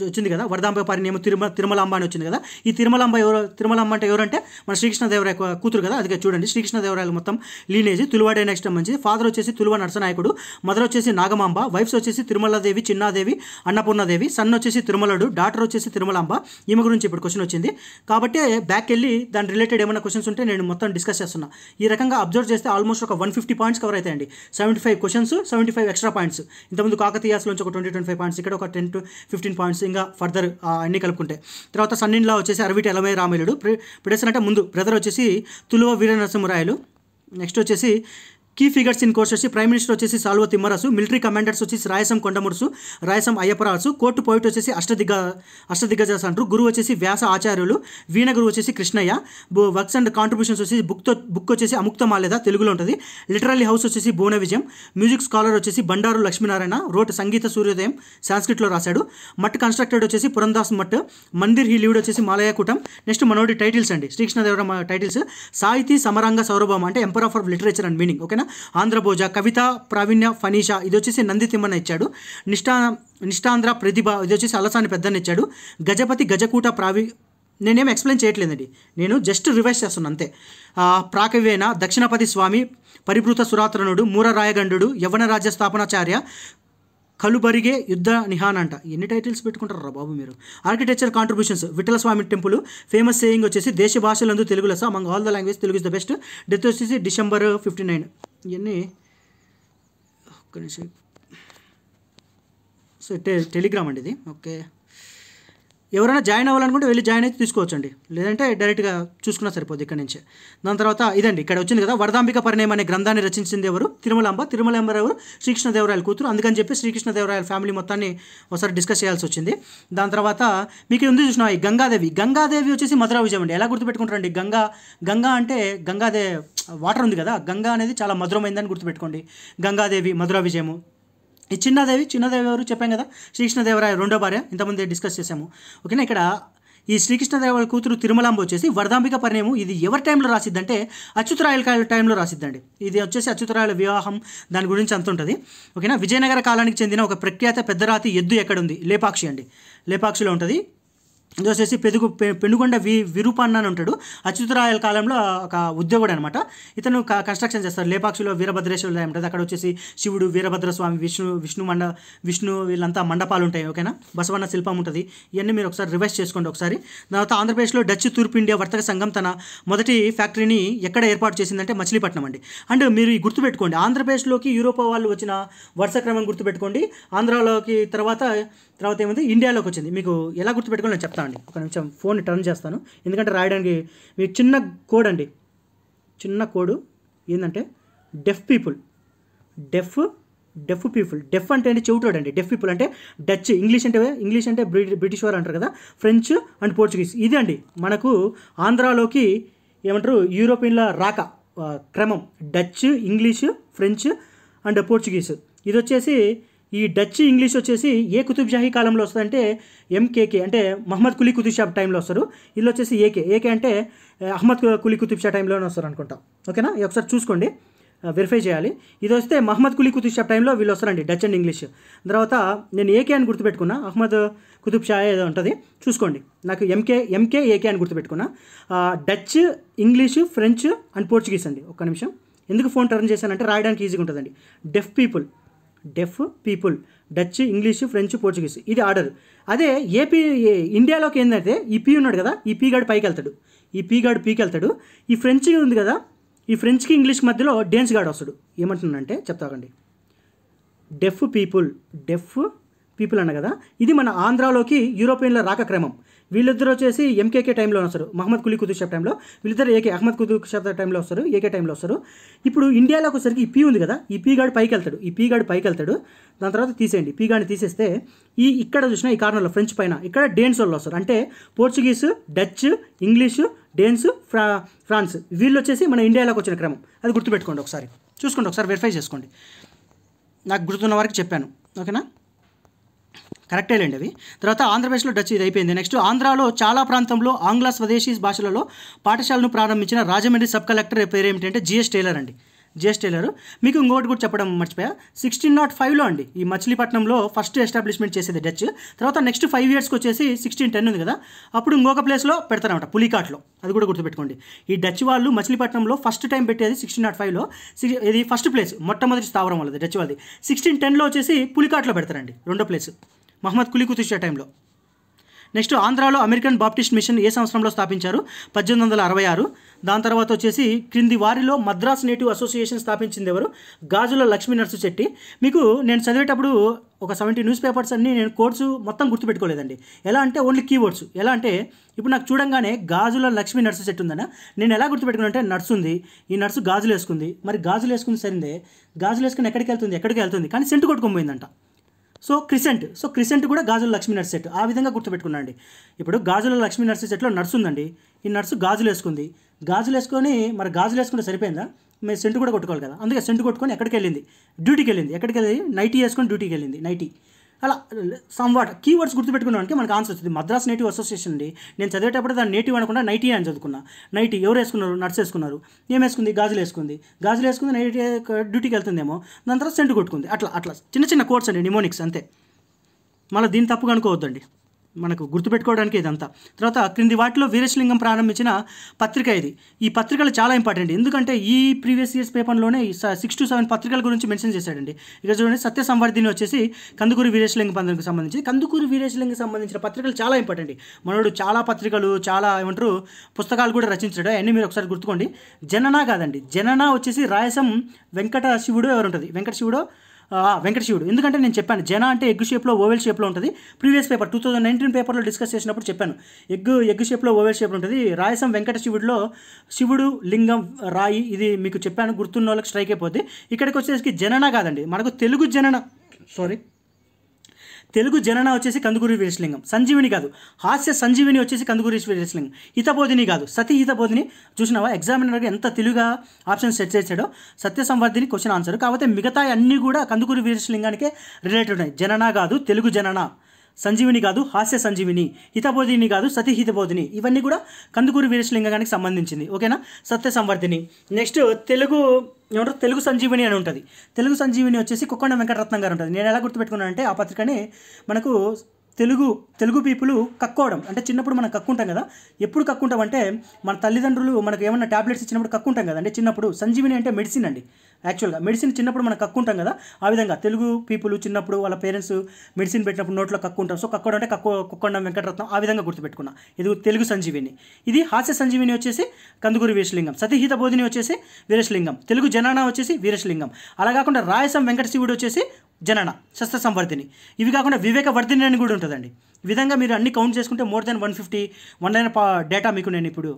వచ్చింది కదా, వరదాంబిక పరిణయము తిరుమలాంబ అని వచ్చింది కదా. ఈ తిరుమలాంబ అంటే ఎవరంటే మన శ్రీకృష్ణదేవరాయ కూతురు కదా. అది చూడండి, శ్రీకృష్ణదేవరాయలు మొత్తం లీనేజ్. తులువాడే నెక్స్ట్ మంచిది. ఫాదర్ వచ్చేసి తులువ నరసనాయకుడు, మదర్ వచ్చేసి నాగమాంబ, వైఫ్స్ వచ్చేసి తిరుమలాదేవి, చిన్నాదేవి, అన్నపూర్ణదేవి, సన్ వచ్చేసి తిరుమలుడు, డాటర్ వచ్చేసి తిరుమలాంబ. ఈమె గురించి ఇప్పుడు క్వశ్చన్ వచ్చింది కాబట్టి బ్యాక్ వెళ్ళి దాని రిలేటెడ్ ఏమైనా క్వశ్చన్స్ ఉంటే నేను మొత్తం డిస్కస్ చేస్తున్నా. ఈ రకంగా అబ్జర్వ్ చేస్తే ఆల్మోస్ట్ ఒక 150 పాయింట్స్ కవర్ అవుతాయండి. 75 క్వశ్చన్స్, 75 ఎక్స్ట్రా పాయింట్స్. ఇంతకుముందు కాకతీయాస్లోంచి ఒక 20-25 పాయింట్స్, ఇక్కడ ఒక 10-15 పాయింట్స్, ఇంకా ఫర్దర్ అన్ని కలుపుకుంటే. తర్వాత సన్ ఇన్ లా వచ్చేసి అరవిటి ఎలమయ్య రామేలుడు, ప్రెడెసర్ అంటే ముందు బ్రదర్ వచ్చేసి తులువ వీర నరసింహరాయలు. నెక్స్ట్ వచ్చేసి కీ ఫిగర్స్ ఇన్ కోర్స్ వచ్చి ప్రైమ్ మినిస్టర్ వచ్చేసి సాల్వ తిమ్మరసు, మిలిటరీ కమాండర్స్ వచ్చేసి రాయసం కొండమురుసు, రాయసం అయ్యప్పరాసు, కోర్టు పోయిట్ వచ్చేసి అష్టదిగ్గజాస్ అంటారు. గురువు వచ్చేసి వ్యాస ఆచార్యులు, వీణ గురువు వచ్చేసి కృష్ణయ్య. వర్క్స్ అండ్ కాంట్రిబ్యూషన్స్ వచ్చేసి బుక్ వచ్చేసి అముక్త మాల్యద తెలుగులో ఉంటుంది. లిటరరీ హౌస్ వచ్చేసి భువన విజయం. మ్యూజిక్ స్కాలర్ వచ్చేసి బండారు లక్ష్మీనారాయణ, రోడ్ సంగీత సూర్యోదయం సాంస్క్రిట్లో రాశాడు. మట్ కన్స్ట్రక్టెడ్ వచ్చేసి పురందాస్ మట్. మందిర్ హీ లీవ్డ్ వచ్చేసి మాలయ కూటం. నెక్స్ట్ మనోడి టైటిల్స్ అండి, శ్రీకృష్ణదేవరాయ టైటిల్స్ సాహితీ సమరంగ సౌరభం అంటే emperor of literature and meaning. ఓకేనా. ఆంధ్రభోజ, కవిత ప్రావీణ్య ఫనీషా ఇది వచ్చేసి నంది తిమ్మన్న ఇచ్చాడు. నిష్ఠాంధ్ర ప్రతిభ ఇది వచ్చేసి అలసాని పెద్దన్న ఇచ్చాడు. గజపతి గజకూట నేనేం ఎక్స్ప్లెయిన్ చేయట్లేదండి, నేను జస్ట్ రివైజ్ చేస్తున్నాను అంతే. ప్రాకవేన, దక్షిణపతి స్వామి, పరిభృత సురాత్రనుడు, మూర రాయగండు, యవన రాజ్య స్థాపనాచార్య, కలుబరిగే యుద్ధ నిహాన్ అంట. ఎన్ని టైటిల్స్ పెట్టుకుంటారా బాబు మీరు. ఆర్కిటెక్చర్ కాంట్రిబ్యూషన్స్, విఠల స్వామి టెంపుల్. ఫేమస్ సేయింగ్ వచ్చేసి దేశ భాషలందు తెలుగు లెస్స, among all the language Telugu is the best. Death వచ్చేసి December 59. ఇవన్నీ ఒక్క నిమిషం. సో టెలిగ్రామ్ అండి ఇది. ఓకే, ఎవరైనా జాయిన్ అవ్వాలనుకుంటే వెళ్ళి జాయిన్ అయితే తీసుకోవచ్చండి, లేదంటే డైరెక్ట్గా చూసుకున్నా సరిపోద్ది ఇక్కడ నుంచే. దాని తర్వాత ఇదండి ఇక్కడ వచ్చింది కదా, వరదాంబిక పరిణయం అనే గ్రంథాన్ని రచించింది ఎవరు? తిరుమలాంబ. తిరుమలాంబ ఎవరు? శ్రీకృష్ణదేవరాయల కూతురు. అందుకని చెప్పి శ్రీకృష్ణదేవరాయల ఫ్యామిలీ మొత్తాన్ని ఒకసారి డిస్కస్ చేయాల్సి వచ్చింది. దాని తర్వాత మీకు ఉంది చూసినా ఈ గంగాదేవి వచ్చేసి మధురా విజయం అండి. ఎలా గుర్తుపెట్టుకుంటారండి? గంగా అంటే వాటర్ ఉంది కదా, గంగా అనేది చాలా మధురమైందని గుర్తుపెట్టుకోండి. గంగాదేవి మధురా విజయము. ఈ చిన్నదేవి ఎవరు చెప్పాం కదా, శ్రీకృష్ణదేవరాయ రెండో భార్య, ఇంతకుముందే డిస్కస్ చేసాము. ఓకేనా. ఇక్కడ ఈ శ్రీకృష్ణదేవరాయల కూతురు తిరుమలాంబ వచ్చేసి వరదాంబిక పరిణయం ఇది ఎవరి టైంలో రాసిద్దంటే అచ్యుతరాయల టైంలో రాసిద్దండి. ఇది వచ్చేసి అచ్యుతరాయల వివాహం, దాని గురించి అంత ఉంటుంది. ఓకేనా. విజయనగర కాలానికి చెందిన ఒక ప్రఖ్యాత పెద్దరాతి ఎద్దు ఎక్కడుంది? లేపాక్షి అండి, లేపాక్షిలో ఉంటుంది. ఇది వచ్చేసి పెనుగొండ విరూపాన్న అని ఉంటాడు. అచ్యుతరాయల కాలంలో ఒక ఉద్యోగుడు అనమాట. ఇతను కన్స్ట్రక్షన్ చేస్తారు. లేపాక్షిలో వీరభద్రేశ్వర ఉంటుంది. అక్కడ వచ్చేసి శివుడు, వీరభద్రస్వామి, విష్ణు వీళ్ళంతా మండపాలు ఉంటాయి. ఓకేనా. బసవన్న శిల్పం ఉంటుంది. ఇవన్నీ మీరు ఒకసారి రివైజ్ చేసుకోండి ఒకసారి. తర్వాత ఆంధ్రప్రదేశ్లో డచ్ తూర్పు ఇండియా వర్తక సంఘం తన మొదటి ఫ్యాక్టరీని ఎక్కడ ఏర్పాటు చేసిందంటే మచిలీపట్నం అండి. అండ్ మీరు గుర్తుపెట్టుకోండి, ఆంధ్రప్రదేశ్లోకి యూరోపా వాళ్ళు వచ్చిన వరుస క్రమం గుర్తుపెట్టుకోండి. ఆంధ్రాలోకి తర్వాత ఏమైంది, ఇండియాలోకి వచ్చింది. మీకు ఎలా గుర్తుపెట్టుకోవాలి నేను చెప్తాను అండి. ఒక నిమిషం ఫోన్ టర్న్ చేస్తాను, ఎందుకంటే రాయడానికి మీకు చిన్న కోడ్ అండి. చిన్న కోడ్ ఏంటంటే డెఫ్ పీపుల్. డెఫ్ అంటే చెవిటోడు అండి. డెఫ్ పీపుల్ అంటే డచ్. ఇంగ్లీష్ అంటే బ్రిటిష్ వారు అంటారు కదా, ఫ్రెంచ్ అండ్ పోర్చుగీస్. ఇది అండి మనకు ఆంధ్రాలోకి ఏమంటారు యూరోపియన్ల రాక క్రమం. Dutch, English, French and Portuguese. ఇది వచ్చేసి ఈ డచ్ ఇంగ్లీష్ వచ్చేసి ఏ కుతుబ్షాహీ కాలంలో వస్తుందంటే ఎంకేకే అంటే మహమ్మద్ కులీ కుతుబ్ షా టైంలో వస్తారు. వీళ్ళు వచ్చేసి ఏకే అంటే అహ్మద్ కులీ కుతుబ్ షా టైంలోనే వస్తారు అనుకుంటా. ఓకేనా. ఒకసారి చూసుకోండి, వెరిఫై చేయాలి. ఇది వస్తే మహమ్మద్ కులీ కుతుబ్ షా టైంలో వీళ్ళు వస్తారండి, డచ్ అండ్ ఇంగ్లీష్. తర్వాత నేను ఏకే అని గుర్తుపెట్టుకున్నా, అహ్మద్ కుతుబ్ షా ఏదో ఉంటుంది చూసుకోండి. నాకు ఏకే అని గుర్తుపెట్టుకున్నా. Dutch, English, French and Portuguese అండి. ఒక్క నిమిషం, ఎందుకు ఫోన్ టర్న్ చేశానంటే రాయడానికి ఈజీగా ఉంటుందండి. Deaf people Dutch, English, French, Portuguese. ఇది ఆర్డర్. అదే ఇండియాలోకి ఏంటంటే ఈ పీ ఉన్నాడు కదా, ఈ పీ గడు పైకి వెళ్తాడు. ఈ పీ గాడు పీకి వెళ్తాడు. ఈ ఫ్రెంచ్ ఉంది కదా, ఈ ఫ్రెంచ్కి ఇంగ్లీష్ మధ్యలో డేన్స్ గాడు వస్తాడు. ఏమంటున్నానంటే చెప్తాకండి, డెఫ్ పీపుల్ అన్న కదా, ఇది మన ఆంధ్రాలోకి యూరోపియన్ల రాక క్రమం. వీళ్ళిద్దరు వచ్చేసి ఎంకేకే టైంలో వస్తారు, మహమ్మద్ కులీ కుతుబ్ షా టైంలో. వీళ్ళిద్దరు అహ్మద్ కుతుబ్ షా టైంలో వస్తారు, ఏకే టైంలో వస్తారు. ఇప్పుడు ఇండియాలోకి వచ్చేసరికి ఈ పీ ఉంది కదా, ఈ పీ గాడు పైకి వెళ్తాడు. దాని తర్వాత తీసేయండి, పీ గాడిని తీసేస్తే ఇక్కడ చూసినా ఈ కార్నర్లో ఫ్రెంచ్ పైన ఇక్కడ డేన్స్ వాళ్ళు వస్తారు. అంటే Portuguese, Dutch, English, Danes, France వీళ్ళు వచ్చేసి మన ఇండియాలోకి వచ్చిన క్రమం. అది గుర్తుపెట్టుకోండి, ఒకసారి చూసుకోండి, ఒకసారి వెరిఫై చేసుకోండి. నాకు గుర్తున్న వరకు చెప్పాను, ఓకేనా? కరెక్టే లేండి అవి. తర్వాత ఆంధ్రప్రదేశ్లో డచ్ ఇది అయిపోయింది. నెక్స్ట్ ఆంధ్రాలో చాలా ప్రాంతంలో ఆంగ్ల స్వదేశీ భాషలలో పాఠశాలను ప్రారంభించిన రాజమండ్రి సబ్ కలెక్టర్ పేరు ఏమిటంటే జిఎస్ టైలర్ అండి. G S Taylor. మీకు ఇంకోటి కూడా చెప్పడం మర్చిపోయా, 1605లో అండి ఈ మచిలీపట్నంలో ఫస్ట్ ఎస్టాబ్లిష్మెంట్ చేసేది డచ్. తర్వాత నెక్స్ట్ 5 ఇయర్స్కి వచ్చేసి 1610 ఉంది కదా, అప్పుడు ఇంకొక ప్లేస్లో పెడతారన్నమాట, పులికాట్లో. అది కూడా గుర్తుపెట్టుకోండి. ఈ డచ్ వాళ్ళు మచిలీపట్నంలో ఫస్ట్ టైం పెట్టేది 1605లో. ఇది ఫస్ట్ ప్లేస్, మొట్టమొదటి స్థావరం వాళ్ళది డచ్ వాళ్ళది. 1610లో వచ్చేసి పులికాట్లో పెడతారండి, రెండో ప్లేస్ మహమ్మద్ కులీ కుతుబ్ షా టైంలో. నెక్స్ట్ ఆంధ్రాలో అమెరికన్ బాప్టిస్ట్ మిషన్ ఏ సంవత్సరంలో స్థాపించారు? 1866. దాని తర్వాత వచ్చేసి క్రింది వారిలో మద్రాస్ నేటివ్ అసోసియేషన్ స్థాపించింది ఎవరు? గాజుల లక్ష్మీ నర్సు చెట్టి. మీకు నేను చదివేటప్పుడు ఒక 70 న్యూస్ పేపర్స్ అన్నీ నేను కోడ్స్ మొత్తం గుర్తుపెట్టుకోలేదండి. ఎలా అంటే ఓన్లీ కీవర్డ్స్. ఎలా అంటే ఇప్పుడు నాకు చూడంగానే గాజుల లక్ష్మీ నర్సు చెట్టు ఉందన్న, నేను ఎలా గుర్తుపెట్టుకున్నా అంటే నర్సు ఉంది, ఈ నర్సు గాజులు వేసుకుంది. మరి గాజులు వేసుకుంది సరిందే, గాజులు వేసుకుని ఎక్కడికి వెళ్తుంది కానీ సెంటు కొట్టుకోపోయిందంట. సో క్రిసెంట్ కూడా గాజుల లక్ష్మీ నర్సు సెట్. ఆ విధంగా గుర్తుపెట్టుకున్నాండి. ఇప్పుడు గాజుల లక్ష్మీ నర్సు సెట్లో నర్సు ఉందండి, ఈ నర్సు గాజులు వేసుకుంది. గాజులు వేసుకుంటే సరిపోయిందా? మేము సెంటు కూడా కొట్టుకోవాలి కదా, అందుకే సెంటు కొట్టుకొని డ్యూటీకి వెళ్ళింది. ఎక్కడికి వెళ్ళి నైటీ వేసుకొని డ్యూటీకి వెళ్ళింది, నైటీ. అలా సమ్వాట్ కీవర్డ్స్ గుర్తుపెట్టుకున్నానికి మనకు ఆన్సర్ వచ్చింది. మద్రాస్ నేటివ్ అసోసియేషన్ అండి. నేను చదివేటప్పుడు దాన్ని నేటివ్ అనకుండా నైటీ అని చదువుకున్నా. నైటీ ఎవరు వేసుకున్నారు? నర్స్ వేసుకున్నారు. ఏం వేసుకుంది? గాజులు వేసుకుంది నైటీ డ్యూటీకి వెళ్తుందేమో, దాని తర్వాత సెంటు కొట్టుకుంది. అట్లా చిన్న కోడ్స్ అండి, నిమోనిక్స్ అంతే. మళ్ళీ దీన్ని తప్పుగా అనుకోవద్దండి, మనకు గుర్తుపెట్టుకోవడానికి ఇదంతా. తర్వాత క్రింది వాటిలో వీరేశలింగం ప్రారంభించిన పత్రిక ఇది. ఈ పత్రికలు చాలా ఇంపార్టెంట్, ఎందుకంటే ఈ ప్రీవియస్ ఇయర్స్ పేపర్లోనే 6 to 7 పత్రికల గురించి మెన్షన్ చేశాడండి. ఇక్కడ చూడండి, సత్య సంవర్ధిని వచ్చేసి కందుకూరి వీరేశలింగం పత్రికకు సంబంధించి. కందుకూరి వీరేశలింగం సంబంధించిన పత్రికలు చాలా ఇంపార్టెంట్. మనోడు చాలా పత్రికలు, చాలా పుస్తకాలు కూడా రచించాడు. అవన్నీ మీరు ఒకసారి గుర్తుకోండి. జనన కాదండి, జనన వచ్చేసి రాయసం వెంకట శివుడు ఎవరు ఉంటుంది, వెంకట శివుడు. ఎందుకంటే నేను చెప్పాను, జన అంటే ఎగ్ షేప్లో ఓవెల్ షేప్లో ఉంటుంది. ప్రీవియస్ పేపర్ 2019 పేపర్లో డిస్కస్ చేసినప్పుడు చెప్పాను, ఎగ్ షేప్లో ఓవెల్ షేప్లో ఉంటుంది. రాయసం వెంకట శివుడిలో శివుడు, లింగం, రాయి, ఇది మీకు చెప్పాను, గుర్తున్న వాళ్ళకి స్ట్రైక్ అయిపోద్ది. ఇక్కడికి వచ్చేసి జనన కాదండి, మనకు తెలుగు జనన వచ్చేసి కందుకూరి వీరేశలింగం. సంజీవిని కాదు, హాస్య సంజీవిని వచ్చేసి కందుకూరి వీరేశలింగం. హితబోధిని కాదు, సతీ హితబోధిని. చూసినావా ఎగ్జామినర్గా ఎంత తెలుగుగా ఆప్షన్ సెట్ చేశాడో. సత్య సంవర్ధిని క్వశ్చన్ ఆన్సర్. కాకపోతే మిగతా అన్నీ కూడా కందుకూరి వీరేశలింగానికే రిలేటెడ్ ఉన్నాయి. జనన కాదు, తెలుగు జనన. సంజీవిని కాదు, హాస్య సంజీవిని. హితబోధిని కాదు, సతీ హితబోధిని. ఇవన్నీ కూడా కందుకూరి వీరేశలింగానికి సంబంధించింది, ఓకేనా? సత్య సంవర్ధిని. నెక్స్ట్ తెలుగు సంజీవిని అని ఉంటుంది. తెలుగు సంజీవిని వచ్చేసి కుక్కొండ వెంకటరత్నం గారు ఉంటుంది. నేను ఎలా గుర్తుపెట్టుకున్నానంటే ఆ పత్రికని మనకు తెలుగు పీపుల్ కక్కోవడం అంటే, చిన్నప్పుడు మనం కక్కుంటాం కదా. ఎప్పుడు కక్కుంటాం అంటే మన తల్లిదండ్రులు మనకు ఏమన్నా టాబ్లెట్స్ ఇచ్చినప్పుడు కక్కుంటాం కదా. అంటే చిన్నప్పుడు సంజీవిని అంటే మెడిసిన్ అండి. యాక్చువల్గా మెడిసిన్ చిన్నప్పుడు మనం కక్కుంటాం కదా, ఆ విధంగా తెలుగు పీపుల్ చిన్నప్పుడు వాళ్ళ పేరెంట్స్ మెడిసిన్ పెట్టినప్పుడు నోట్లో కక్కుంటాం. సో కక్కోవడం అంటే కుక్కొండ వెంకటరత్నం, ఆ విధంగా గుర్తుపెట్టుకున్నా. ఇది తెలుగు సంజీవిని. ఇది హాస్య సంజీవిని వచ్చేసి కందుకూరి వీరేశలింగం. సతీహిత బోధిని వచ్చేసి వీరేశలింగం. తెలుగు జనన వచ్చేసి వీరేశలింగం. అలా కాకుండా రాయసం వెంకట శివుడు వచ్చేసి జనన, శస్త్ర సంవర్ధిని. ఇవి కాకుండా వివేక వర్ధిని అని కూడా ఉంటుందండి. ఈ విధంగా మీరు అన్ని కౌంట్ చేసుకుంటే మోర్ దెన్ 150 1 డేటా మీకు నేను ఇప్పుడు